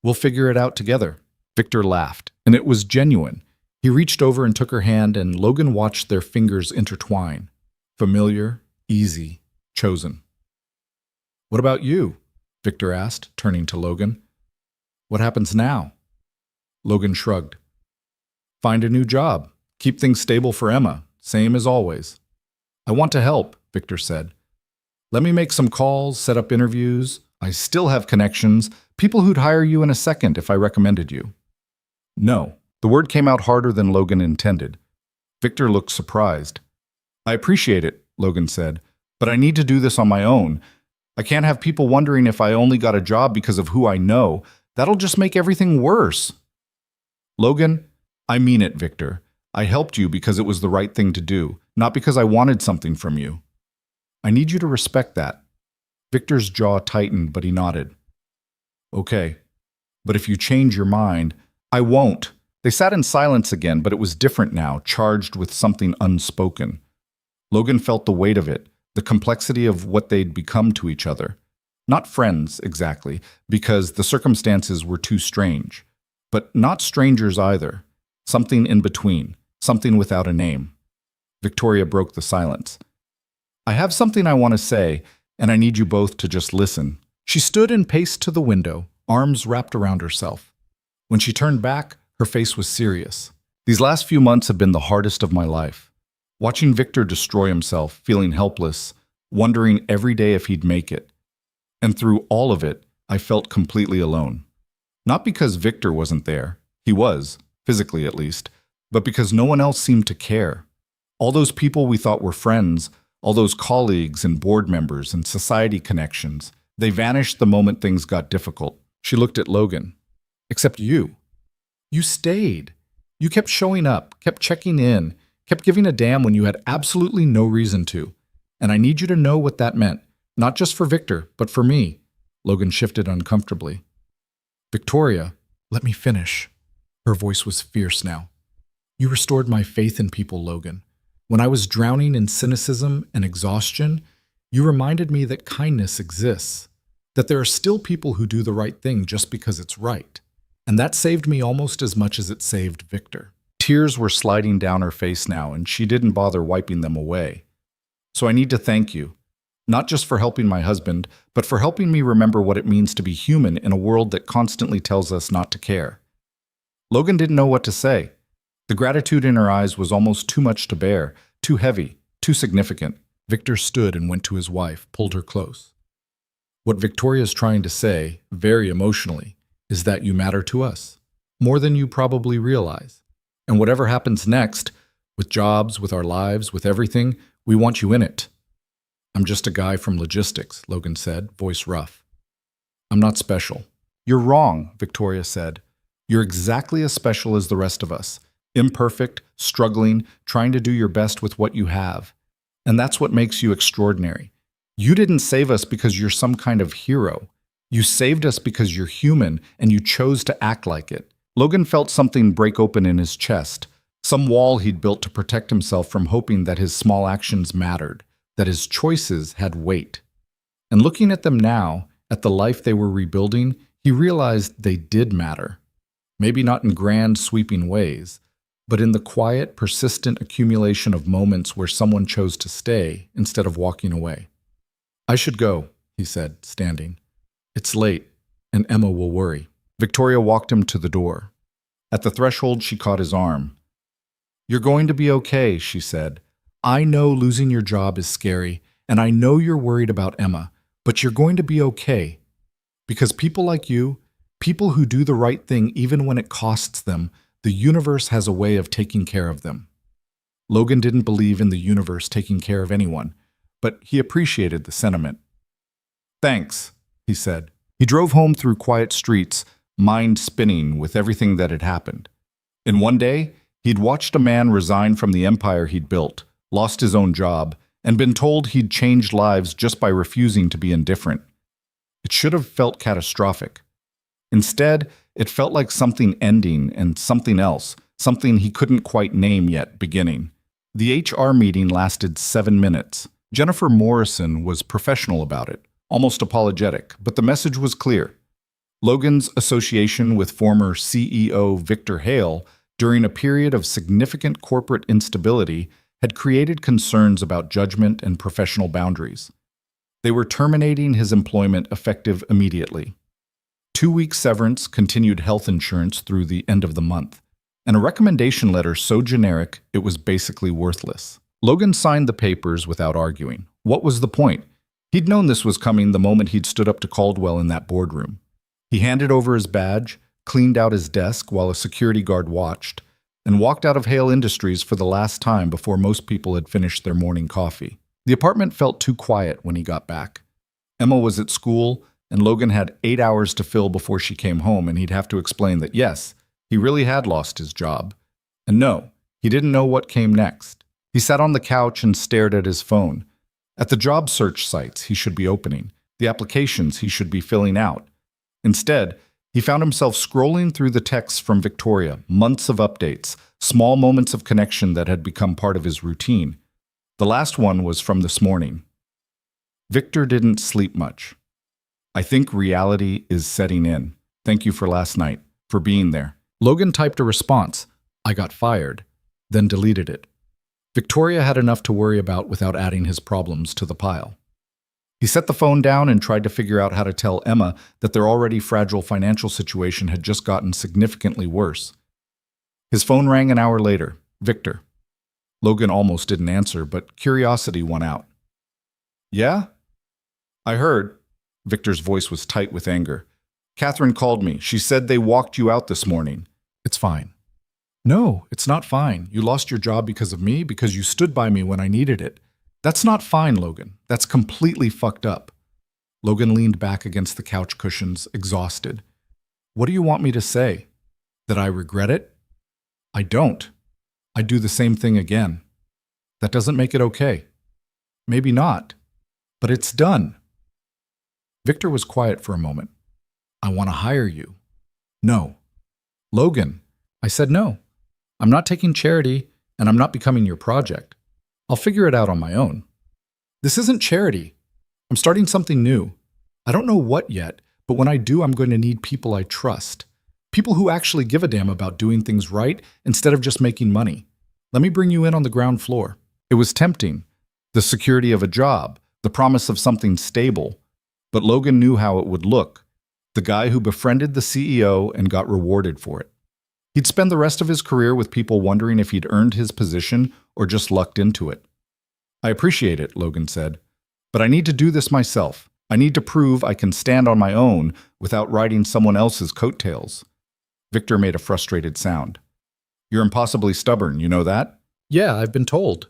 We'll figure it out together. Victor laughed, and it was genuine. He reached over and took her hand, and Logan watched their fingers intertwine. Familiar, easy, chosen. What about you? Victor asked, turning to Logan. What happens now? Logan shrugged. Find a new job. Keep things stable for Emma, same as always. I want to help, Victor said. Let me make some calls, set up interviews. I still have connections, people who'd hire you in a second if I recommended you. No. The word came out harder than Logan intended. Victor looked surprised. I appreciate it, Logan said, but I need to do this on my own. I can't have people wondering if I only got a job because of who I know. That'll just make everything worse. Logan, I mean it, Victor. I helped you because it was the right thing to do, not because I wanted something from you. I need you to respect that. Victor's jaw tightened, but he nodded. Okay, but if you change your mind, I won't. They sat in silence again, but it was different now, charged with something unspoken. Logan felt the weight of it, the complexity of what they'd become to each other. Not friends, exactly, because the circumstances were too strange. But not strangers either. Something in between, something without a name. Victoria broke the silence. I have something I want to say, and I need you both to just listen. She stood and paced to the window, arms wrapped around herself. When she turned back, her face was serious. These last few months have been the hardest of my life. Watching Victor destroy himself, feeling helpless, wondering every day if he'd make it. And through all of it, I felt completely alone. Not because Victor wasn't there. He was, physically at least, but because no one else seemed to care. All those people we thought were friends, all those colleagues and board members and society connections, they vanished the moment things got difficult. She looked at Logan. Except you. You stayed. You kept showing up, kept checking in, kept giving a damn when you had absolutely no reason to. And I need you to know what that meant, not just for Victor, but for me. Logan shifted uncomfortably. Victoria, let me finish. Her voice was fierce now. You restored my faith in people, Logan. When I was drowning in cynicism and exhaustion, you reminded me that kindness exists, that there are still people who do the right thing just because it's right. And that saved me almost as much as it saved Victor. Tears were sliding down her face now, and she didn't bother wiping them away. So I need to thank you, not just for helping my husband, but for helping me remember what it means to be human in a world that constantly tells us not to care. Logan didn't know what to say. The gratitude in her eyes was almost too much to bear, too heavy, too significant. Victor stood and went to his wife, pulled her close. What Victoria's trying to say, very emotionally, is that you matter to us, more than you probably realize. And whatever happens next, with jobs, with our lives, with everything, we want you in it. I'm just a guy from logistics, Logan said, voice rough. I'm not special. You're wrong, Victoria said. You're exactly as special as the rest of us. Imperfect, struggling, trying to do your best with what you have. And that's what makes you extraordinary. You didn't save us because you're some kind of hero. You saved us because you're human and you chose to act like it. Logan felt something break open in his chest, some wall he'd built to protect himself from hoping that his small actions mattered, that his choices had weight. And looking at them now, at the life they were rebuilding, he realized they did matter. Maybe not in grand, sweeping ways, but in the quiet, persistent accumulation of moments where someone chose to stay instead of walking away. I should go, he said, standing. It's late, and Emma will worry. Victoria walked him to the door. At the threshold, she caught his arm. You're going to be okay, she said. I know losing your job is scary, and I know you're worried about Emma, but you're going to be okay. Because people like you, people who do the right thing even when it costs them, the universe has a way of taking care of them. Logan didn't believe in the universe taking care of anyone, but he appreciated the sentiment. Thanks, he said. He drove home through quiet streets, mind spinning with everything that had happened. In one day, he'd watched a man resign from the empire he'd built, lost his own job, and been told he'd changed lives just by refusing to be indifferent. It should have felt catastrophic. Instead, it felt like something ending and something else, something he couldn't quite name yet, beginning. The HR meeting lasted 7 minutes. Jennifer Morrison was professional about it, almost apologetic, but the message was clear. Logan's association with former CEO Victor Hale during a period of significant corporate instability had created concerns about judgment and professional boundaries. They were terminating his employment effective immediately. 2-week severance, continued health insurance through the end of the month, and a recommendation letter so generic it was basically worthless. Logan signed the papers without arguing. What was the point? He'd known this was coming the moment he'd stood up to Caldwell in that boardroom. He handed over his badge, cleaned out his desk while a security guard watched, and walked out of Hale Industries for the last time before most people had finished their morning coffee. The apartment felt too quiet when he got back. Emma was at school, and Logan had 8 hours to fill before she came home, and he'd have to explain that yes, he really had lost his job. And no, he didn't know what came next. He sat on the couch and stared at his phone, at the job search sites he should be opening, the applications he should be filling out. Instead, he found himself scrolling through the texts from Victoria, months of updates, small moments of connection that had become part of his routine. The last one was from this morning. Victor didn't sleep much. I think reality is setting in. Thank you for last night, for being there. Logan typed a response. I got fired, then deleted it. Victoria had enough to worry about without adding his problems to the pile. He set the phone down and tried to figure out how to tell Emma that their already fragile financial situation had just gotten significantly worse. His phone rang an hour later. Victor. Logan almost didn't answer, but curiosity won out. Yeah? I heard. Victor's voice was tight with anger. Catherine called me. She said they walked you out this morning. It's fine. No, it's not fine. You lost your job because of me, because you stood by me when I needed it. That's not fine, Logan. That's completely fucked up. Logan leaned back against the couch cushions, exhausted. What do you want me to say? That I regret it? I don't. I'd do the same thing again. That doesn't make it okay. Maybe not. But it's done. Victor was quiet for a moment. I want to hire you. No. Logan. I said no. I'm not taking charity, and I'm not becoming your project. I'll figure it out on my own. This isn't charity. I'm starting something new. I don't know what yet, but when I do, I'm going to need people I trust. People who actually give a damn about doing things right instead of just making money. Let me bring you in on the ground floor. It was tempting. The security of a job, the promise of something stable. But Logan knew how it would look. The guy who befriended the CEO and got rewarded for it. He'd spend the rest of his career with people wondering if he'd earned his position or just lucked into it. I appreciate it, Logan said, but I need to do this myself. I need to prove I can stand on my own without riding someone else's coattails. Victor made a frustrated sound. You're impossibly stubborn, you know that? Yeah, I've been told.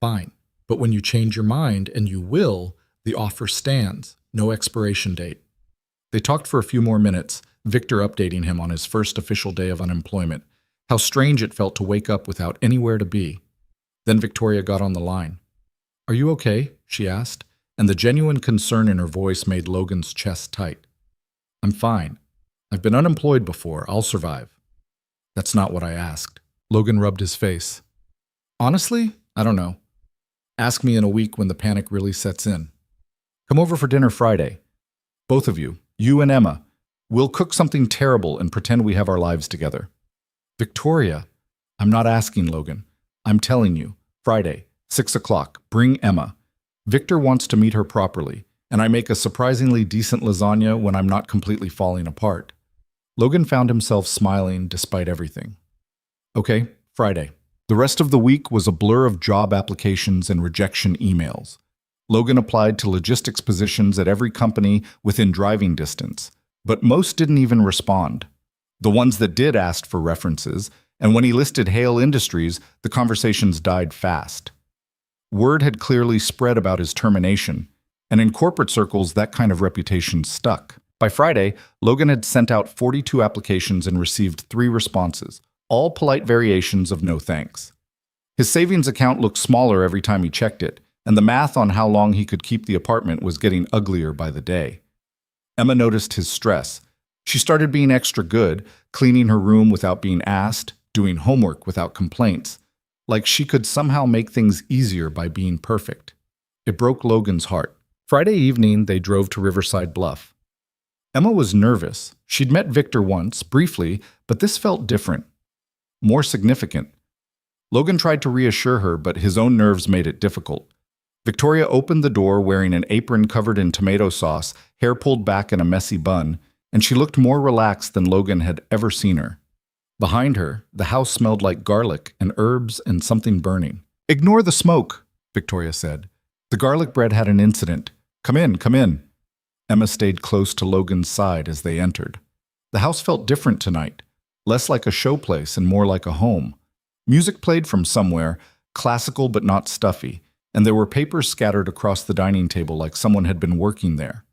Fine. But when you change your mind, and you will, the offer stands. No expiration date. They talked for a few more minutes, Victor updating him on his first official day of unemployment, how strange it felt to wake up without anywhere to be. Then Victoria got on the line. Are you okay? She asked, and the genuine concern in her voice made Logan's chest tight. I'm fine. I've been unemployed before. I'll survive. That's not what I asked. Logan rubbed his face. Honestly, I don't know. Ask me in a week when the panic really sets in. Come over for dinner Friday. Both of you, you and Emma. We'll cook something terrible and pretend we have our lives together. Victoria, I'm not asking, Logan. I'm telling you, Friday, 6 o'clock, bring Emma. Victor wants to meet her properly, and I make a surprisingly decent lasagna when I'm not completely falling apart. Logan found himself smiling despite everything. Okay, Friday. The rest of the week was a blur of job applications and rejection emails. Logan applied to logistics positions at every company within driving distance, but most didn't even respond. The ones that did asked for references, and when he listed Hale Industries, the conversations died fast. Word had clearly spread about his termination, and in corporate circles that kind of reputation stuck. By Friday, Logan had sent out 42 applications and received 3 responses, all polite variations of no thanks. His savings account looked smaller every time he checked it, and the math on how long he could keep the apartment was getting uglier by the day. Emma noticed his stress. She started being extra good, cleaning her room without being asked, doing homework without complaints, like she could somehow make things easier by being perfect. It broke Logan's heart. Friday evening, they drove to Riverside Bluff. Emma was nervous. She'd met Victor once, briefly, but this felt different. More significant. Logan tried to reassure her, but his own nerves made it difficult. Victoria opened the door wearing an apron covered in tomato sauce, hair pulled back in a messy bun, and she looked more relaxed than Logan had ever seen her. Behind her, the house smelled like garlic and herbs and something burning. Ignore the smoke, Victoria said. The garlic bread had an incident. Come in, come in. Emma stayed close to Logan's side as they entered. The house felt different tonight, less like a showplace and more like a home. Music played from somewhere, classical but not stuffy, and there were papers scattered across the dining table like someone had been working there.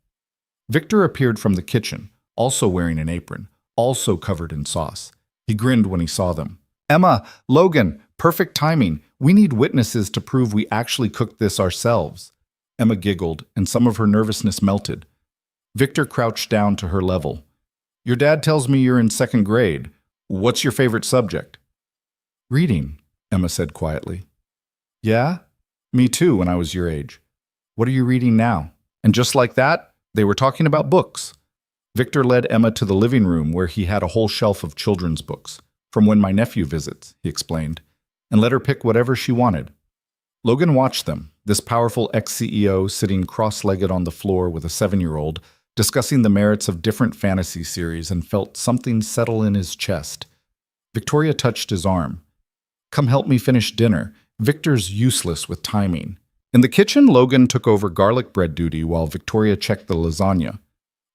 Victor appeared from the kitchen, also wearing an apron, also covered in sauce. He grinned when he saw them. Emma, Logan, perfect timing. We need witnesses to prove we actually cooked this ourselves. Emma giggled, and some of her nervousness melted. Victor crouched down to her level. Your dad tells me you're in 2nd grade. What's your favorite subject? Reading, Emma said quietly. Yeah? Me too when I was your age. What are you reading now? And just like that, they were talking about books. Victor led Emma to the living room where he had a whole shelf of children's books, from when my nephew visits, he explained, and let her pick whatever she wanted. Logan watched them, this powerful ex-CEO sitting cross-legged on the floor with a 7-year-old, discussing the merits of different fantasy series, and felt something settle in his chest. Victoria touched his arm. Come help me finish dinner. Victor's useless with timing. In the kitchen, Logan took over garlic bread duty while Victoria checked the lasagna.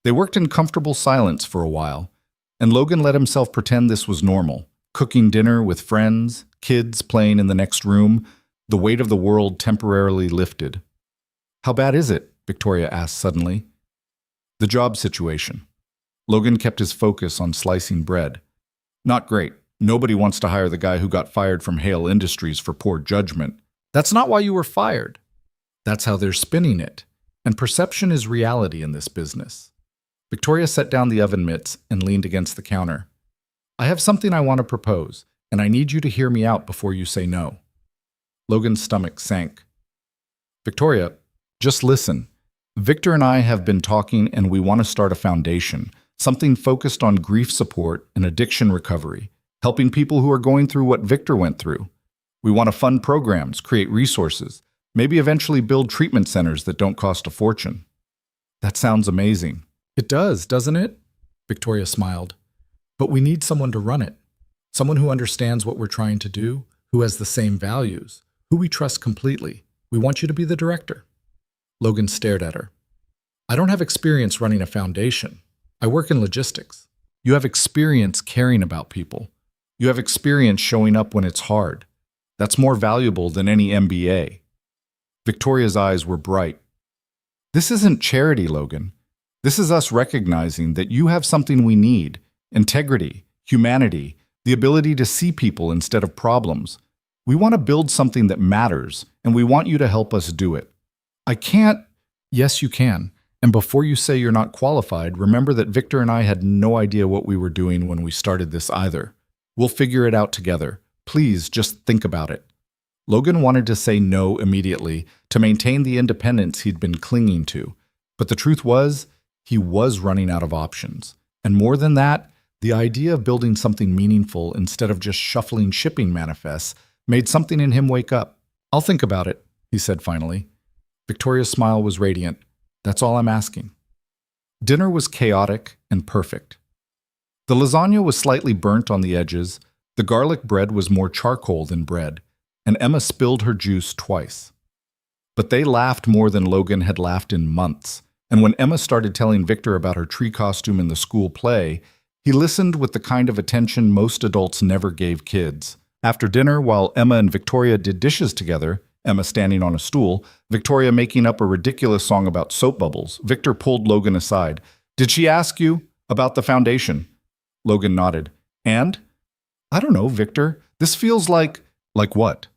They worked in comfortable silence for a while, and Logan let himself pretend this was normal, cooking dinner with friends, kids playing in the next room. The weight of the world temporarily lifted. How bad is it? Victoria asked suddenly. The job situation. Logan kept his focus on slicing bread. Not great. Nobody wants to hire the guy who got fired from Hale Industries for poor judgment. That's not why you were fired. That's how they're spinning it. And perception is reality in this business. Victoria set down the oven mitts and leaned against the counter. I have something I want to propose, and I need you to hear me out before you say no. Logan's stomach sank. Victoria, just listen. Victor and I have been talking, and we want to start a foundation, something focused on grief support and addiction recovery, helping people who are going through what Victor went through. We want to fund programs, create resources, maybe eventually build treatment centers that don't cost a fortune. That sounds amazing. It does, doesn't it? Victoria smiled. But we need someone to run it. Someone who understands what we're trying to do, who has the same values, who we trust completely. We want you to be the director. Logan stared at her. I don't have experience running a foundation. I work in logistics. You have experience caring about people. You have experience showing up when it's hard. That's more valuable than any MBA. Victoria's eyes were bright. This isn't charity, Logan. This is us recognizing that you have something we need: integrity, humanity, the ability to see people instead of problems. We want to build something that matters, and we want you to help us do it. I can't. Yes, you can. And before you say you're not qualified, remember that Victor and I had no idea what we were doing when we started this either. We'll figure it out together. Please, just think about it. Logan wanted to say no immediately to maintain the independence he'd been clinging to. But the truth was, he was running out of options. And more than that, the idea of building something meaningful instead of just shuffling shipping manifests made something in him wake up. I'll think about it, he said finally. Victoria's smile was radiant. That's all I'm asking. Dinner was chaotic and perfect. The lasagna was slightly burnt on the edges, the garlic bread was more charcoal than bread, and Emma spilled her juice twice. But they laughed more than Logan had laughed in months, and when Emma started telling Victor about her tree costume in the school play, he listened with the kind of attention most adults never gave kids. After dinner, while Emma and Victoria did dishes together, Emma standing on a stool, Victoria making up a ridiculous song about soap bubbles, Victor pulled Logan aside. Did she ask you about the foundation? Logan nodded. And? I don't know, Victor. This feels like... Like what?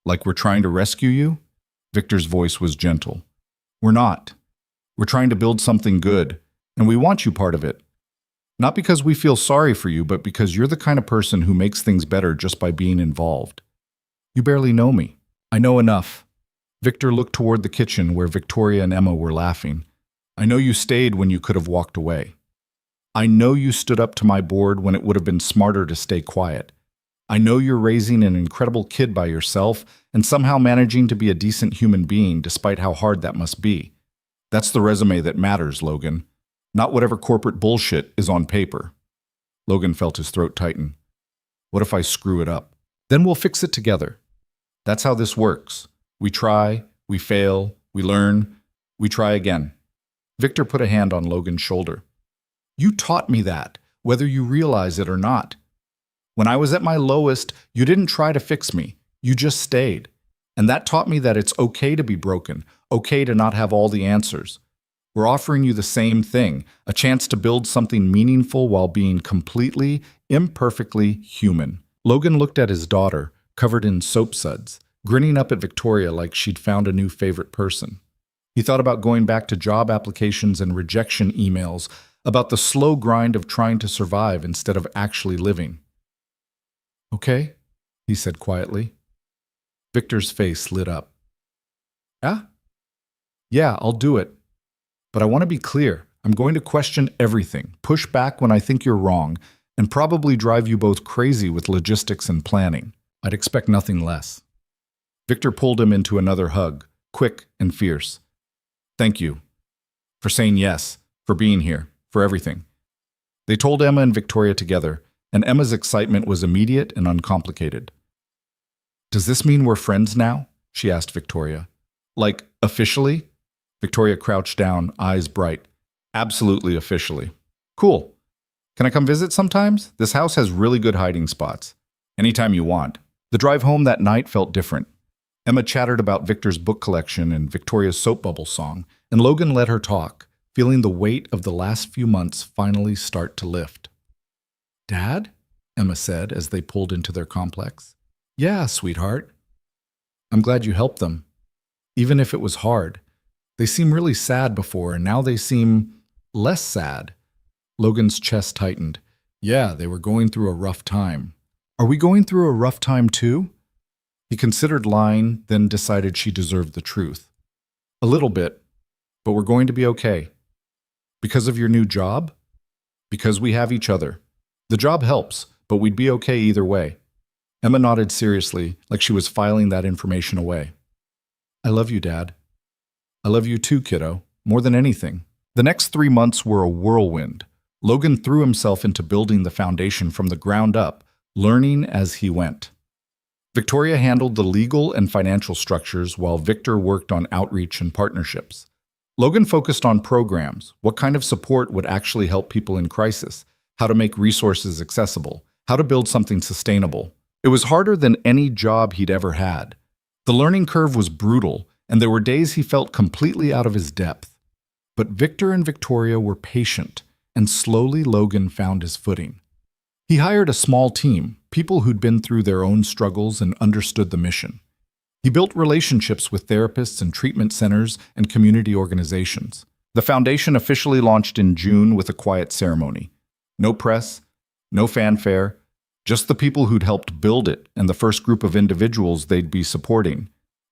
Like we're trying to rescue you? Victor's voice was gentle. We're not. We're trying to build something good, and we want you part of it. Not because we feel sorry for you, but because you're the kind of person who makes things better just by being involved. You barely know me. I know enough. Victor looked toward the kitchen where Victoria and Emma were laughing. I know you stayed when you could have walked away. I know you stood up to my board when it would have been smarter to stay quiet. I know you're raising an incredible kid by yourself and somehow managing to be a decent human being despite how hard that must be. That's the resume that matters, Logan. Not whatever corporate bullshit is on paper. Logan felt his throat tighten. What if I screw it up? Then we'll fix it together. That's how this works. We try, we fail, we learn, we try again. Victor put a hand on Logan's shoulder. You taught me that, whether you realize it or not. When I was at my lowest, you didn't try to fix me. You just stayed. And that taught me that it's okay to be broken, okay to not have all the answers. We're offering you the same thing, a chance to build something meaningful while being completely, imperfectly human. Logan looked at his daughter, covered in soap suds, grinning up at Victoria like she'd found a new favorite person. He thought about going back to job applications and rejection emails, about the slow grind of trying to survive instead of actually living. Okay, he said quietly. Victor's face lit up. Yeah? Yeah, I'll do it. But I want to be clear. I'm going to question everything, push back when I think you're wrong, and probably drive you both crazy with logistics and planning. I'd expect nothing less. Victor pulled him into another hug, quick and fierce. Thank you. For saying yes, for being here, for everything. They told Emma and Victoria together, and Emma's excitement was immediate and uncomplicated. Does this mean we're friends now? She asked Victoria. Like, officially? Victoria crouched down, eyes bright. Absolutely officially. Cool. Can I come visit sometimes? This house has really good hiding spots. Anytime you want. The drive home that night felt different. Emma chattered about Victor's book collection and Victoria's soap bubble song, and Logan let her talk, feeling the weight of the last few months finally start to lift. Dad? Emma said as they pulled into their complex. Yeah, sweetheart. I'm glad you helped them. Even if it was hard. They seemed really sad before, and now they seem less sad. Logan's chest tightened. Yeah, they were going through a rough time. Are we going through a rough time too? He considered lying, then decided she deserved the truth. A little bit, but we're going to be okay. Because of your new job? Because we have each other. The job helps, but we'd be okay either way. Emma nodded seriously, like she was filing that information away. I love you, Dad. I love you too, kiddo, more than anything. The next 3 months were a whirlwind. Logan threw himself into building the foundation from the ground up, learning as he went. Victoria handled the legal and financial structures while Victor worked on outreach and partnerships. Logan focused on programs, what kind of support would actually help people in crisis, how to make resources accessible, how to build something sustainable. It was harder than any job he'd ever had. The learning curve was brutal, and there were days he felt completely out of his depth. But Victor and Victoria were patient, and slowly Logan found his footing. He hired a small team, people who'd been through their own struggles and understood the mission. He built relationships with therapists and treatment centers and community organizations. The foundation officially launched in June with a quiet ceremony. No press, no fanfare, just the people who'd helped build it and the first group of individuals they'd be supporting.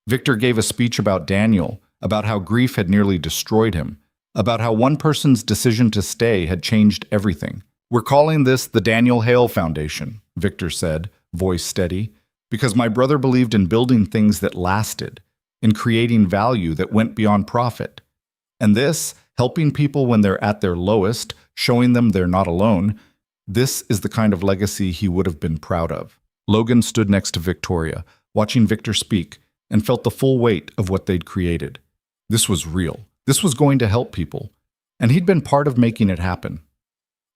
Victor gave a speech about Daniel, about how grief had nearly destroyed him, about how one person's decision to stay had changed everything. "We're calling this the Daniel Hale Foundation," Victor said, voice steady, "because my brother believed in building things that lasted, in creating value that went beyond profit. And this, helping people when they're at their lowest, showing them they're not alone, this is the kind of legacy he would have been proud of." Logan stood next to Victoria, watching Victor speak, and felt the full weight of what they'd created. This was real. This was going to help people, and he'd been part of making it happen.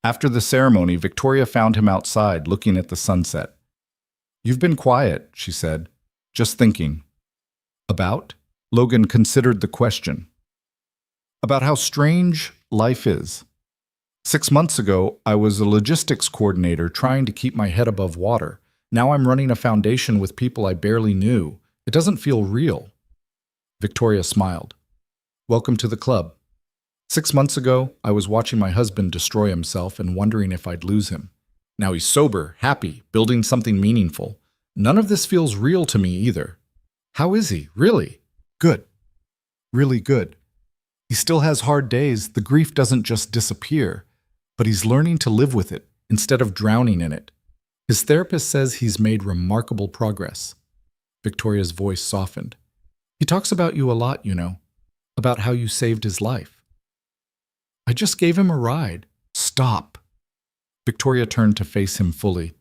After the ceremony, Victoria found him outside, looking at the sunset. "You've been quiet," she said. "Just thinking." "About?" Logan considered the question. "About how strange life is. 6 months ago, I was a logistics coordinator trying to keep my head above water. Now I'm running a foundation with people I barely knew. It doesn't feel real." Victoria smiled. "Welcome to the club. 6 months ago, I was watching my husband destroy himself and wondering if I'd lose him. Now he's sober, happy, building something meaningful. None of this feels real to me either." "How is he, really?" "Good. Really good. He still has hard days. The grief doesn't just disappear, but he's learning to live with it instead of drowning in it. His therapist says he's made remarkable progress." Victoria's voice softened. "He talks about you a lot, you know, about how you saved his life." "I just gave him a ride." "Stop." Victoria turned to face him fully.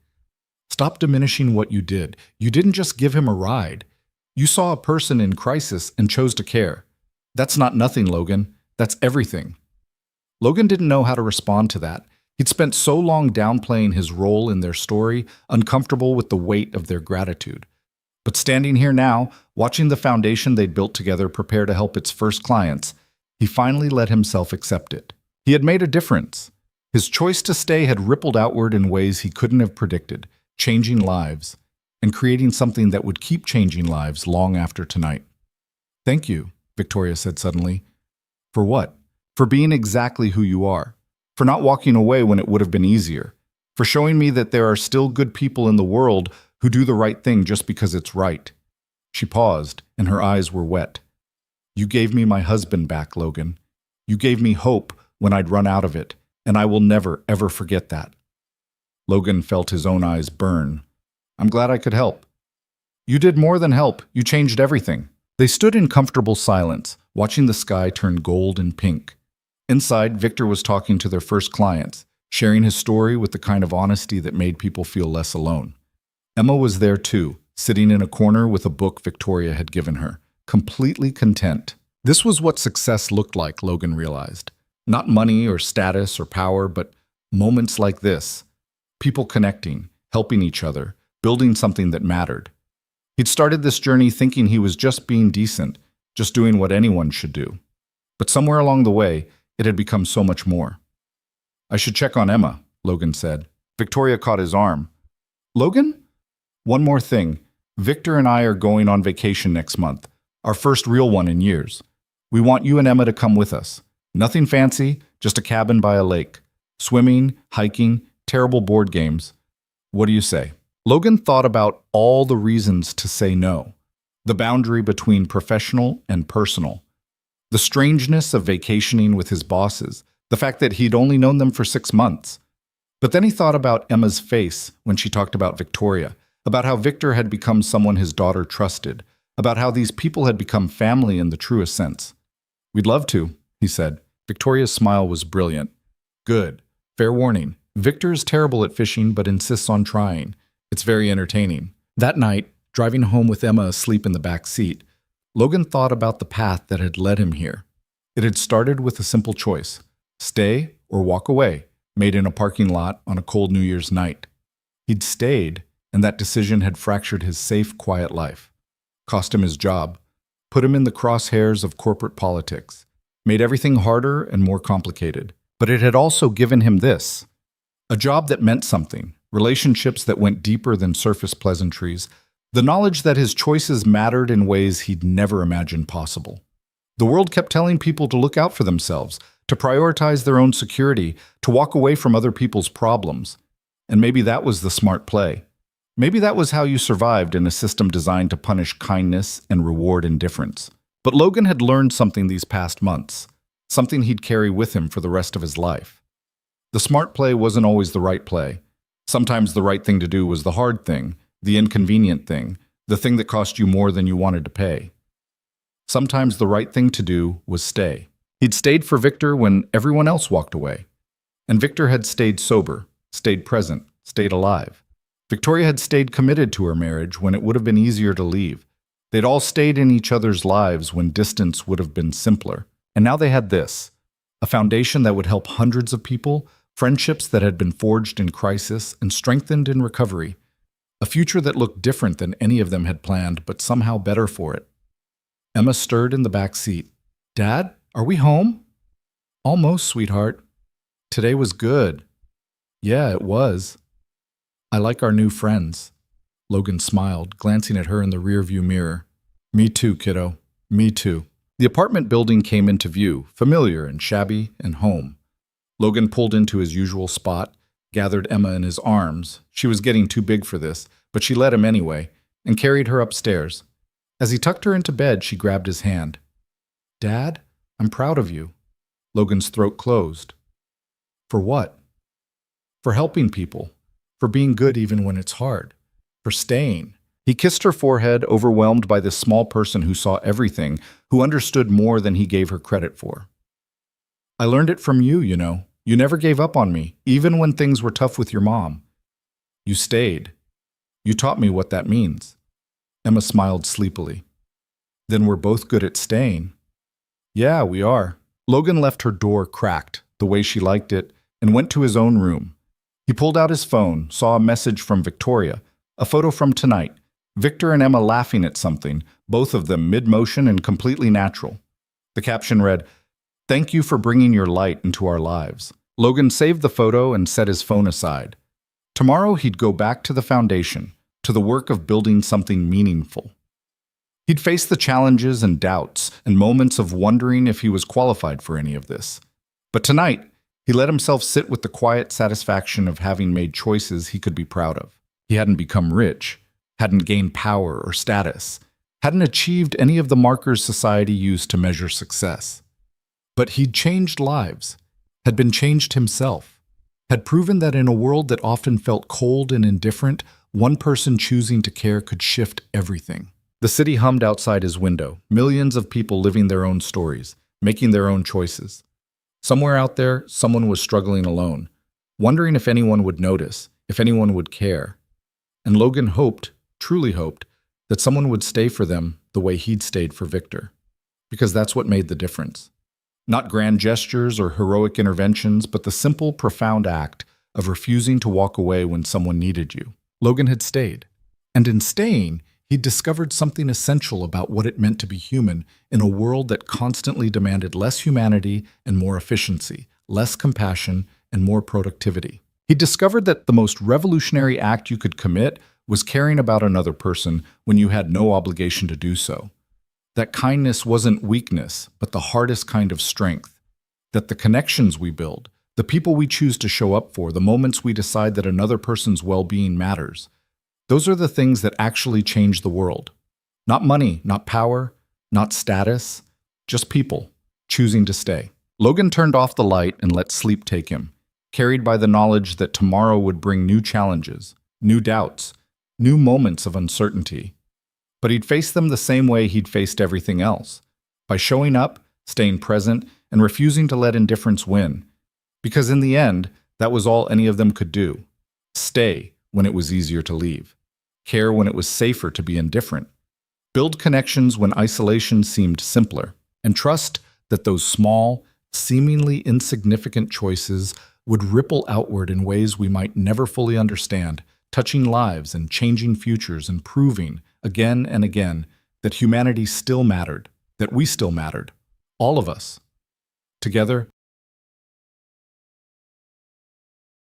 "Stop diminishing what you did. You didn't just give him a ride. You saw a person in crisis and chose to care. That's not nothing, Logan. That's everything." Logan didn't know how to respond to that. He'd spent so long downplaying his role in their story, uncomfortable with the weight of their gratitude. But standing here now, watching the foundation they'd built together prepare to help its first clients, he finally let himself accept it. He had made a difference. His choice to stay had rippled outward in ways he couldn't have predicted, changing lives, and creating something that would keep changing lives long after tonight. "Thank you," Victoria said suddenly. "For what?" "For being exactly who you are. For not walking away when it would have been easier. For showing me that there are still good people in the world who do the right thing just because it's right." She paused, and her eyes were wet. "You gave me my husband back, Logan. You gave me hope when I'd run out of it, and I will never, ever forget that." Logan felt his own eyes burn. "I'm glad I could help." "You did more than help. You changed everything." They stood in comfortable silence, watching the sky turn gold and pink. Inside, Victor was talking to their first clients, sharing his story with the kind of honesty that made people feel less alone. Emma was there too, sitting in a corner with a book Victoria had given her, completely content. This was what success looked like, Logan realized. Not money or status or power, but moments like this. People connecting, helping each other, building something that mattered. He'd started this journey thinking he was just being decent, just doing what anyone should do. But somewhere along the way, it had become so much more. "I should check on Emma," Logan said. Victoria caught his arm. "Logan? One more thing. Victor and I are going on vacation next month, our first real one in years. We want you and Emma to come with us. Nothing fancy, just a cabin by a lake. Swimming, hiking, terrible board games. What do you say?" Logan thought about all the reasons to say no. The boundary between professional and personal. The strangeness of vacationing with his bosses. The fact that he'd only known them for 6 months. But then he thought about Emma's face when she talked about Victoria, about how Victor had become someone his daughter trusted, about how these people had become family in the truest sense. "We'd love to," he said. Victoria's smile was brilliant. "Good. Fair warning. Victor is terrible at fishing but insists on trying. It's very entertaining." That night, driving home with Emma asleep in the back seat, Logan thought about the path that had led him here. It had started with a simple choice: stay or walk away, made in a parking lot on a cold New Year's night. He'd stayed, and that decision had fractured his safe, quiet life, cost him his job, put him in the crosshairs of corporate politics, made everything harder and more complicated. But it had also given him this: a job that meant something, relationships that went deeper than surface pleasantries, the knowledge that his choices mattered in ways he'd never imagined possible. The world kept telling people to look out for themselves, to prioritize their own security, to walk away from other people's problems. And maybe that was the smart play. Maybe that was how you survived in a system designed to punish kindness and reward indifference. But Logan had learned something these past months, something he'd carry with him for the rest of his life. The smart play wasn't always the right play. Sometimes the right thing to do was the hard thing, the inconvenient thing, the thing that cost you more than you wanted to pay. Sometimes the right thing to do was stay. He'd stayed for Victor when everyone else walked away. And Victor had stayed sober, stayed present, stayed alive. Victoria had stayed committed to her marriage when it would have been easier to leave. They'd all stayed in each other's lives when distance would have been simpler. And now they had this: a foundation that would help hundreds of people, friendships that had been forged in crisis and strengthened in recovery, a future that looked different than any of them had planned, but somehow better for it. Emma stirred in the back seat. "Dad, are we home?" "Almost, sweetheart. Today was good." "Yeah, it was." "I like our new friends." Logan smiled, glancing at her in the rearview mirror. "Me too, kiddo. Me too." The apartment building came into view, familiar and shabby and home. Logan pulled into his usual spot, gathered Emma in his arms. She was getting too big for this, but she let him anyway, and carried her upstairs. As he tucked her into bed, she grabbed his hand. "Dad, I'm proud of you." Logan's throat closed. "For what?" "For helping people. For being good even when it's hard. For staying." He kissed her forehead, overwhelmed by this small person who saw everything, who understood more than he gave her credit for. "I learned it from you, you know. You never gave up on me, even when things were tough with your mom. You stayed. You taught me what that means." Emma smiled sleepily. "Then we're both good at staying." "Yeah, we are." Logan left her door cracked, the way she liked it, and went to his own room. He pulled out his phone, saw a message from Victoria, a photo from tonight, Victor and Emma laughing at something, both of them mid-motion and completely natural. The caption read, "Thank you for bringing your light into our lives." Logan saved the photo and set his phone aside. Tomorrow he'd go back to the foundation, to the work of building something meaningful. He'd face the challenges and doubts and moments of wondering if he was qualified for any of this. But tonight, he let himself sit with the quiet satisfaction of having made choices he could be proud of. He hadn't become rich, hadn't gained power or status, hadn't achieved any of the markers society used to measure success. But he'd changed lives, had been changed himself, had proven that in a world that often felt cold and indifferent, one person choosing to care could shift everything. The city hummed outside his window, millions of people living their own stories, making their own choices. Somewhere out there, someone was struggling alone, wondering if anyone would notice, if anyone would care. And Logan hoped, truly hoped, that someone would stay for them the way he'd stayed for Victor. Because that's what made the difference. Not grand gestures or heroic interventions, but the simple, profound act of refusing to walk away when someone needed you. Logan had stayed. And in staying, he'd discovered something essential about what it meant to be human in a world that constantly demanded less humanity and more efficiency, less compassion and more productivity. He discovered that the most revolutionary act you could commit was caring about another person when you had no obligation to do so. That kindness wasn't weakness, but the hardest kind of strength. That the connections we build, the people we choose to show up for, the moments we decide that another person's well-being matters, those are the things that actually change the world. Not money, not power, not status, just people choosing to stay. Logan turned off the light and let sleep take him, carried by the knowledge that tomorrow would bring new challenges, new doubts, new moments of uncertainty. But he'd face them the same way he'd faced everything else, by showing up, staying present, and refusing to let indifference win. Because in the end, that was all any of them could do. Stay when it was easier to leave. Care when it was safer to be indifferent. Build connections when isolation seemed simpler. And trust that those small, seemingly insignificant choices would ripple outward in ways we might never fully understand touching lives and changing futures and proving, again and again, that humanity still mattered, that we still mattered. All of us. Together,